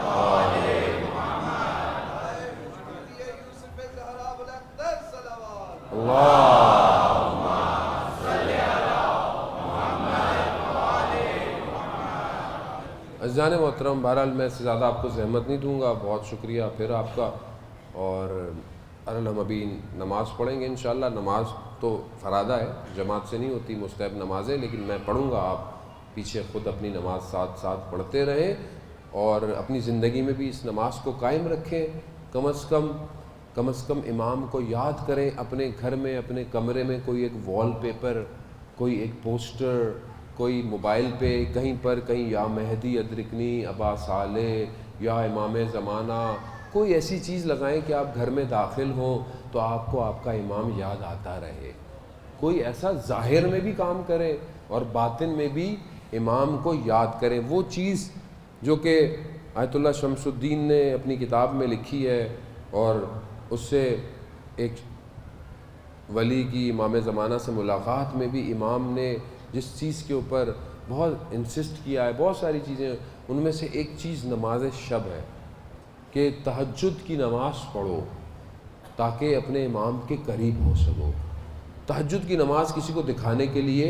عزیزان محترم, بہرحال میں اس سے زیادہ آپ کو زحمت نہیں دوں گا. بہت شکریہ پھر آپ کا. اور ہم ابھی نماز پڑھیں گے انشاءاللہ. نماز تو فرادہ ہے, جماعت سے نہیں ہوتی, مستحب نماز ہے, لیکن میں پڑھوں گا, آپ پیچھے خود اپنی نماز ساتھ ساتھ پڑھتے رہیں اور اپنی زندگی میں بھی اس نماز کو قائم رکھیں. کم از کم امام کو یاد کریں. اپنے گھر میں, اپنے کمرے میں کوئی ایک وال پیپر, کوئی ایک پوسٹر, کوئی موبائل پہ کہیں پر کہیں یا مہدی ادرکنی, ابا صالح یا امام زمانہ, کوئی ایسی چیز لگائیں کہ آپ گھر میں داخل ہوں تو آپ کو آپ کا امام یاد آتا رہے. کوئی ایسا ظاہر میں بھی کام کریں اور باطن میں بھی امام کو یاد کریں. وہ چیز جو کہ آیت اللہ شمس الدین نے اپنی کتاب میں لکھی ہے, اور اس سے ایک ولی کی امام زمانہ سے ملاقات میں بھی امام نے جس چیز کے اوپر بہت انسسٹ کیا ہے, بہت ساری چیزیں, ان میں سے ایک چیز نماز شب ہے کہ تہجد کی نماز پڑھو تاکہ اپنے امام کے قریب ہو سکو۔ تہجد کی نماز کسی کو دکھانے کے لیے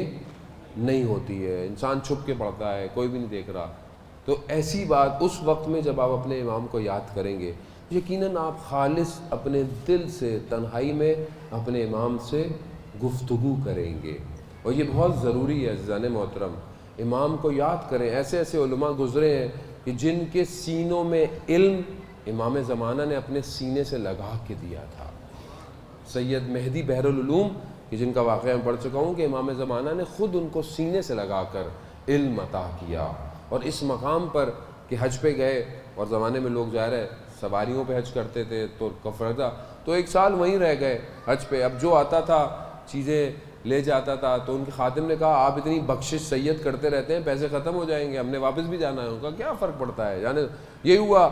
نہیں ہوتی ہے، انسان چھپ کے پڑھتا ہے، کوئی بھی نہیں دیکھ رہا۔ تو ایسی بات اس وقت میں جب آپ اپنے امام کو یاد کریں گے، یقیناً آپ خالص اپنے دل سے تنہائی میں اپنے امام سے گفتگو کریں گے، اور یہ بہت ضروری ہے عزیزان محترم۔ امام کو یاد کریں۔ ایسے ایسے علماء گزرے ہیں کہ جن کے سینوں میں علم امام زمانہ نے اپنے سینے سے لگا کے دیا تھا۔ سید مہدی بحر العلوم کہ جن کا واقعہ میں پڑھ چکا ہوں کہ امام زمانہ نے خود ان کو سینے سے لگا کر علم عطا کیا، اور اس مقام پر کہ حج پہ گئے، اور زمانے میں لوگ ظاہر ہے سواریوں پہ حج کرتے تھے تو کفردہ، تو ایک سال وہیں رہ گئے حج پہ۔ اب جو آتا تھا چیزیں لے جاتا تھا، تو ان کے خادم نے کہا آپ اتنی بخشش سید کرتے رہتے ہیں، پیسے ختم ہو جائیں گے، ہم نے واپس بھی جانا ہے۔ ان کا کیا فرق پڑتا ہے، یعنی یہ ہوا۔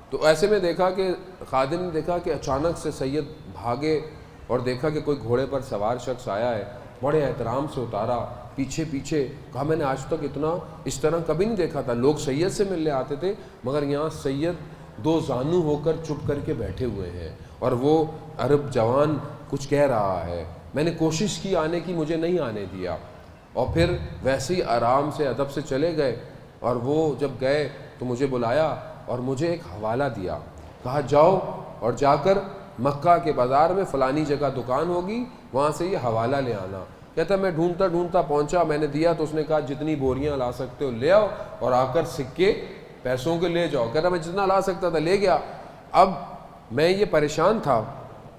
تو ایسے میں دیکھا کہ خادم نے دیکھا کہ اچانک سے سید بھاگے اور دیکھا کہ کوئی گھوڑے پر سوار شخص آیا ہے، بڑے احترام سے اتارا، پیچھے پیچھے کہا میں نے آج تک اتنا اس طرح کبھی نہیں دیکھا تھا۔ لوگ سید سے ملنے آتے تھے، مگر یہاں سید دو زانو ہو کر چپ کر کے بیٹھے ہوئے ہیں، اور وہ عرب جوان کچھ کہہ رہا ہے۔ میں نے کوشش کی آنے کی، مجھے نہیں آنے دیا، اور پھر ویسے ہی آرام سے ادب سے چلے گئے۔ اور وہ جب گئے تو مجھے بلایا اور مجھے ایک حوالہ دیا، کہا جاؤ اور جا کر مکہ کے بازار میں فلانی جگہ دکان ہوگی، وہاں سے یہ حوالہ لے آنا۔ کہتا میں ڈھونڈتا ڈھونڈتا پہنچا، میں نے دیا تو اس نے کہا جتنی بوریاں لا سکتے ہو لے آؤ، اور آ کر سکے پیسوں کے لے جاؤ۔ کہتا میں جتنا لا سکتا تھا لے گیا۔ اب میں یہ پریشان تھا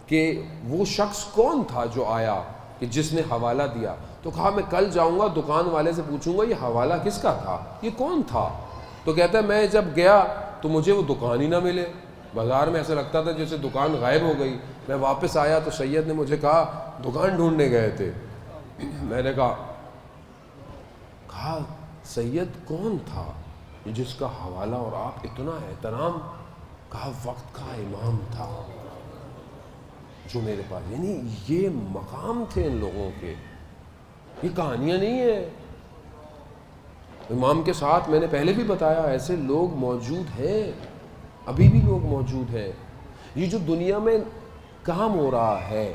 کہ وہ شخص کون تھا جو آیا کہ جس نے حوالہ دیا۔ تو کہا میں کل جاؤں گا دکان والے سے پوچھوں گا یہ حوالہ کس کا تھا، یہ کون تھا۔ تو کہتا ہے میں جب گیا تو مجھے وہ دکان ہی نہ ملے، بازار میں ایسا لگتا تھا جیسے دکان غائب ہو گئی۔ میں واپس آیا تو سید نے مجھے کہا دکان ڈھونڈنے گئے تھے۔ میں نے کہا سید کون تھا جس کا حوالہ اور آپ اتنا احترام؟ کہا وقت کا امام تھا جو میرے پاس، یعنی یہ مقام تھے ان لوگوں کے، یہ کہانیاں نہیں ہیں۔ امام کے ساتھ میں نے پہلے بھی بتایا ایسے لوگ موجود ہیں، ابھی بھی لوگ موجود ہیں۔ یہ جو دنیا میں کام ہو رہا ہے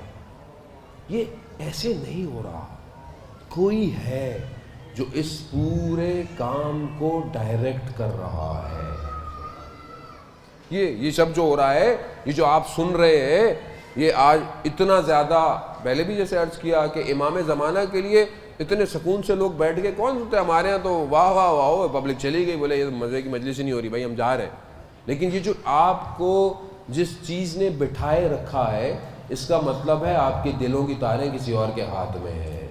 یہ ایسے نہیں ہو رہا، کوئی ہے جو اس پورے کام کو ڈائریکٹ کر رہا ہے۔ یہ سب جو ہو رہا ہے، یہ جو آپ سن رہے ہیں، یہ آج اتنا زیادہ، پہلے بھی جیسے عرض کیا کہ امام زمانہ کے لیے اتنے سکون سے لوگ بیٹھ کے کون سنتے ہیں؟ ہمارے ہاں تو واہ واہ واہ پبلک چلی گئی، بولے یہ مزے کی مجلس ہی نہیں ہو رہی، بھائی ہم جا رہے ہیں۔ لیکن یہ جو آپ کو جس چیز نے بٹھائے رکھا ہے، اس کا مطلب ہے آپ کے دلوں کی تاریں کسی اور کے ہاتھ میں ہیں،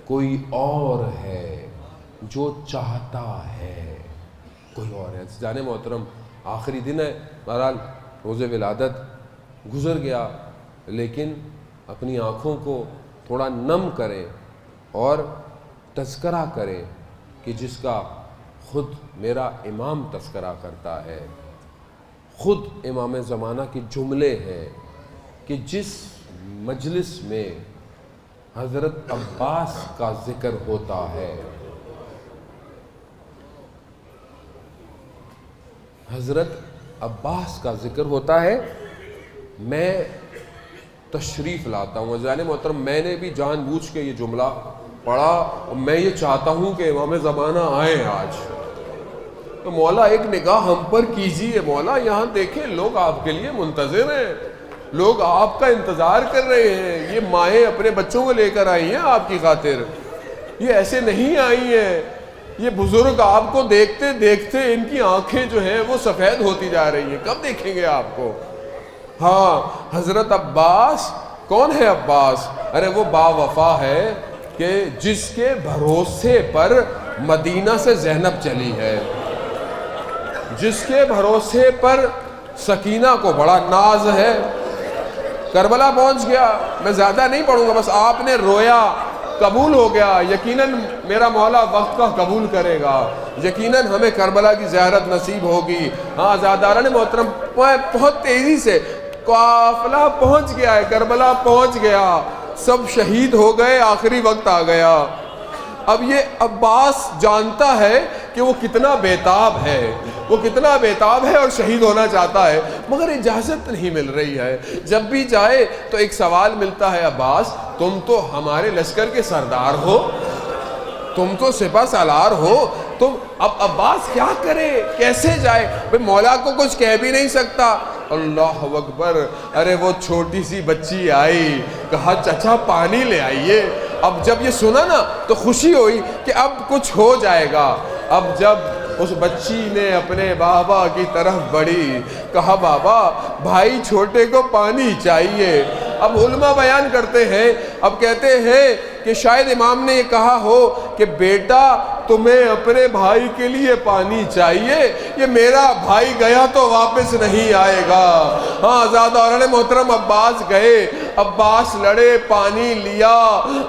کوئی اور ہے جو چاہتا ہے، کوئی اور ہے۔ جانے محترم آخری دن ہے، بہرحال روز ولادت گزر گیا، لیکن اپنی آنکھوں کو تھوڑا نم کریں اور تذکرہ کریں کہ جس کا خود میرا امام تذکرہ کرتا ہے، خود امام زمانہ کے جملے ہیں کہ جس مجلس میں حضرت عباس کا ذکر ہوتا ہے، حضرت عباس کا ذکر ہوتا ہے، میں تشریف لاتا ہوں۔ عزیزان محترم میں نے بھی جان بوجھ کے یہ جملہ پڑھا، اور میں یہ چاہتا ہوں کہ امام زمانہ آئیں آج، تو مولا ایک نگاہ ہم پر کیجیے، مولا یہاں دیکھیں لوگ آپ کے لیے منتظر ہیں، لوگ آپ کا انتظار کر رہے ہیں، یہ مائیں اپنے بچوں کو لے کر آئی ہیں آپ کی خاطر، یہ ایسے نہیں آئی ہیں، یہ بزرگ آپ کو دیکھتے دیکھتے ان کی آنکھیں جو ہیں وہ سفید ہوتی جا رہی ہیں، کب دیکھیں گے آپ کو۔ ہاں حضرت عباس، کون ہے عباس؟ ارے وہ با وفا ہے کہ جس کے بھروسے پر مدینہ سے زینب چلی ہے، جس کے بھروسے پر سکینہ کو بڑا ناز ہے، کربلا پہنچ گیا۔ میں زیادہ نہیں پڑھوں گا، بس آپ نے رویا، قبول ہو گیا، یقیناً میرا مولا وقت کا قبول کرے گا، یقیناً ہمیں کربلا کی زیارت نصیب ہوگی۔ ہاں زیادہ محترم بہت تیزی سے قافلہ پہنچ گیا ہے، کربلا پہنچ گیا، سب شہید ہو گئے، آخری وقت آ گیا۔ اب یہ عباس جانتا ہے کہ وہ کتنا بیتاب ہے، وہ کتنا بیتاب ہے اور شہید ہونا چاہتا ہے، مگر اجازت نہیں مل رہی ہے۔ جب بھی جائے تو ایک سوال ملتا ہے، عباس تم تو ہمارے لشکر کے سردار ہو، تم تو سپہ سالار ہو، تم اب عباس کیا کرے، کیسے جائے؟ بھئی مولا کو کچھ کہہ بھی نہیں سکتا۔ اللہ اکبر، ارے وہ چھوٹی سی بچی آئی، کہا چچا پانی لے آئیے۔ اب جب یہ سنا نا تو خوشی ہوئی کہ اب کچھ ہو جائے گا۔ اب جب اس بچی نے اپنے بابا کی طرف بڑھی، کہا بابا بھائی چھوٹے کو پانی چاہیے۔ اب علماء بیان کرتے ہیں، اب کہتے ہیں کہ شاید امام نے یہ کہا ہو کہ بیٹا تمہیں اپنے بھائی کے لیے پانی چاہیے، یہ میرا بھائی گیا تو واپس نہیں آئے گا۔ ہاں زیادہ محترم عباس گئے، عباس لڑے، پانی لیا،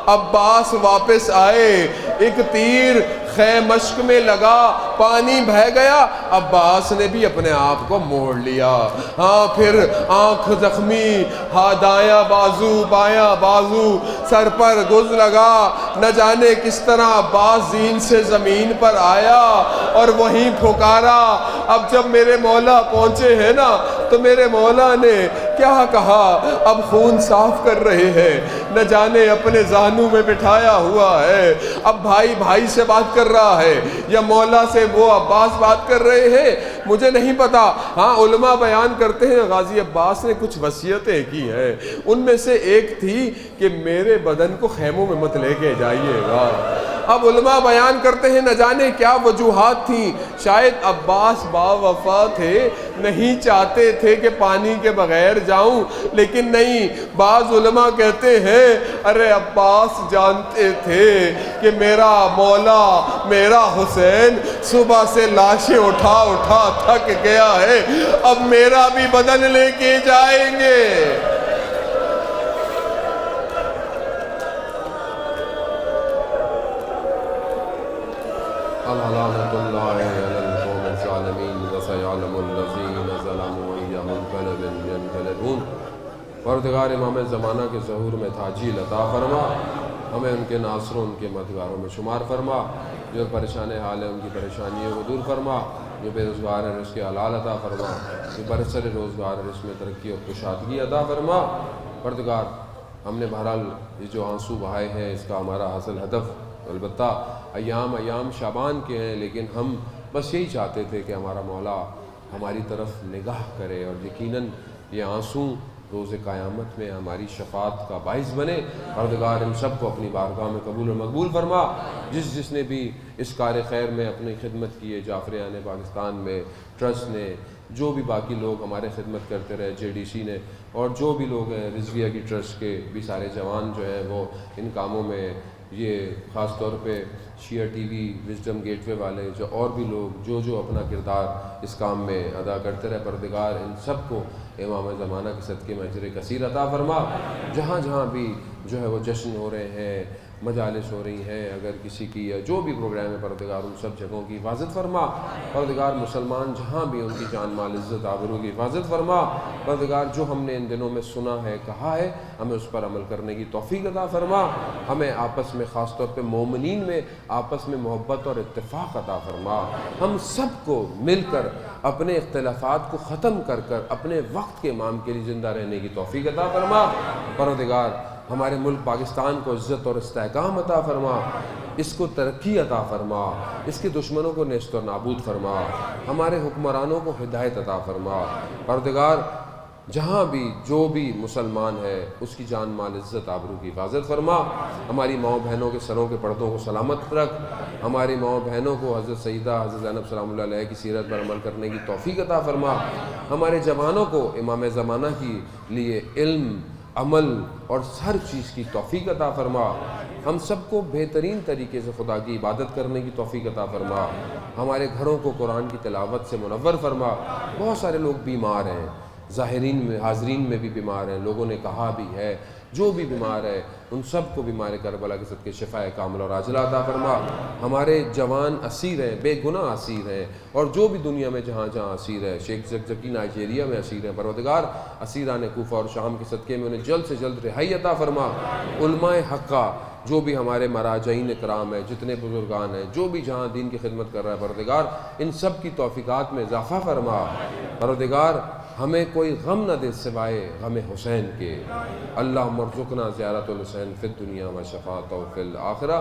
عباس واپس آئے، ایک تیر خے مشک میں لگا، پانی بہہ گیا، عباس نے بھی اپنے آپ کو موڑ لیا۔ ہاں پھر آنکھ زخمی، ہاں دایاں بازو بایاں بازو، سر پر گز لگا، نہ جانے کس طرح عباس زین سے زمین پر آیا اور وہیں پھکارا۔ اب جب میرے مولا پہنچے ہیں نا تو میرے مولا نے کیا کہا، اب خون صاف کر رہے ہیں، نہ جانے اپنے زانوں میں بٹھایا ہوا ہے، اب بھائی بھائی سے بات کر رہا ہے یا مولا سے وہ عباس بات کر رہے ہیں، مجھے نہیں پتا۔ ہاں علماء بیان کرتے ہیں غازی عباس نے کچھ وصیتیں کی ہیں، ان میں سے ایک تھی کہ میرے بدن کو خیموں میں مت لے کے جائیے گا۔ اب علماء بیان کرتے ہیں نہ جانے کیا وجوہات تھیں، شاید عباس با وفا تھے، نہیں چاہتے تھے کہ پانی کے بغیر جاؤں، لیکن نہیں، بعض علماء کہتے ہیں ارے عباس جانتے تھے کہ میرا مولا میرا حسین صبح سے لاشیں اٹھا اٹھا تھک گیا ہے، اب میرا بھی بدن لے کے جائیں گے۔ لعنت اللہ علی القوم الظالمین وسیعلم الذین ظلموا ای منقلب ینقلبون۔ پروردگار امام زمانہ کے ظہور میں تاجیل عطا فرما، ہمیں ان کے ناصروں ان کے مددگاروں میں شمار فرما، جو پریشان حال ہے ان کی پریشانیوں کو دور فرما، جو بے روزگار ہیں اس کے حلال عطا فرما، جو برسر روزگار ہے اس میں ترقی اور کشادگی عطا فرما۔ پروردگار ہم نے بہرحال یہ جو آنسو بہائے ہیں اس کا ہمارا حاصل ہدف البتہ ایام شعبان کے ہیں، لیکن ہم بس یہی چاہتے تھے کہ ہمارا مولا ہماری طرف نگاہ کرے، اور یقیناً یہ آنسو روز قیامت میں ہماری شفاعت کا باعث بنے۔ پروردگار ان سب کو اپنی بارگاہ میں قبول اور مقبول فرما۔ جس نے بھی اس کار خیر میں اپنی خدمت کی ہے، جعفریان پاکستان میں، ٹرسٹ نے، جو بھی باقی لوگ ہمارے خدمت کرتے رہے، JDC نے، اور جو بھی لوگ ہیں رضویہ کی ٹرسٹ کے بھی سارے جوان جو ہیں وہ ان کاموں میں، یہ خاص طور پہ شیعہ ٹی وی، وزڈم گیٹ وے والے، جو اور بھی لوگ جو اپنا کردار اس کام میں ادا کرتے رہے، پروردگار ان سب کو امام زمانہ کے صدقے میں اجر کثیر عطا فرما۔ جہاں جہاں بھی جو ہے وہ جشن ہو رہے ہیں، مجالس ہو رہی ہیں، اگر کسی کی جو بھی پروگرام ہے، پروردگار ان سب جگہوں کی حفاظت فرما۔ پروردگار مسلمان جہاں بھی ان کی جان مال عزت آبرو کی حفاظت فرما۔ پروردگار جو ہم نے ان دنوں میں سنا ہے، کہا ہے، ہمیں اس پر عمل کرنے کی توفیق عطا فرما۔ ہمیں آپس میں، خاص طور پہ مومنین میں آپس میں محبت اور اتفاق عطا فرما۔ ہم سب کو مل کر اپنے اختلافات کو ختم کر اپنے وقت کے امام کے لیے زندہ رہنے کی توفیق عطا فرما۔ پروردگار ہمارے ملک پاکستان کو عزت اور استحکام عطا فرما، اس کو ترقی عطا فرما، اس کے دشمنوں کو نیست و نابود فرما، ہمارے حکمرانوں کو ہدایت عطا فرما۔ پروردگار جہاں بھی جو بھی مسلمان ہے اس کی جان مال عزت آبرو کی حفاظت فرما۔ ہماری ماؤں بہنوں کے سروں کے پردوں کو سلامت رکھ، ہماری ماؤں بہنوں کو حضرت سیدہ حضرت زینب سلام اللہ علیہ کی سیرت پر عمل کرنے کی توفیق عطا فرما۔ ہمارے جوانوں کو امام زمانہ کی لیے علم، عمل اور ہر چیز کی توفیق عطا فرما۔ ہم سب کو بہترین طریقے سے خدا کی عبادت کرنے کی توفیق عطا فرما۔ ہمارے گھروں کو قرآن کی تلاوت سے منور فرما۔ بہت سارے لوگ بیمار ہیں، ظاہرین میں، حاضرین میں بھی بیمار ہیں، لوگوں نے کہا بھی ہے جو بھی بیمار ہے ان سب کو بیمار کربلا کے صدقے شفاء کاملہ اور عاجلہ عطا فرما۔ ہمارے جوان اسیر ہیں، بے گناہ اسیر ہیں، اور جو بھی دنیا میں جہاں جہاں اسیر ہے، شیخ زکزکی نائجیریا میں اسیر ہیں، پروردگار اسیران کوفہ اور شام کے صدقے میں انہیں جلد سے جلد رہائی عطا فرما۔ علماء حقہ جو بھی ہمارے مراجعین کرام ہیں، جتنے بزرگان ہیں، جو بھی جہاں دین کی خدمت کر رہا ہے، پروردگار ان سب کی توفیقات میں اضافہ فرما۔ پروردگار ہمیں کوئی غم نہ دے سوائے غم حسین کے۔ اللہم ارزقنا زیارت الحسین فی الدنیا و شفاعتہ فی الآخرہ۔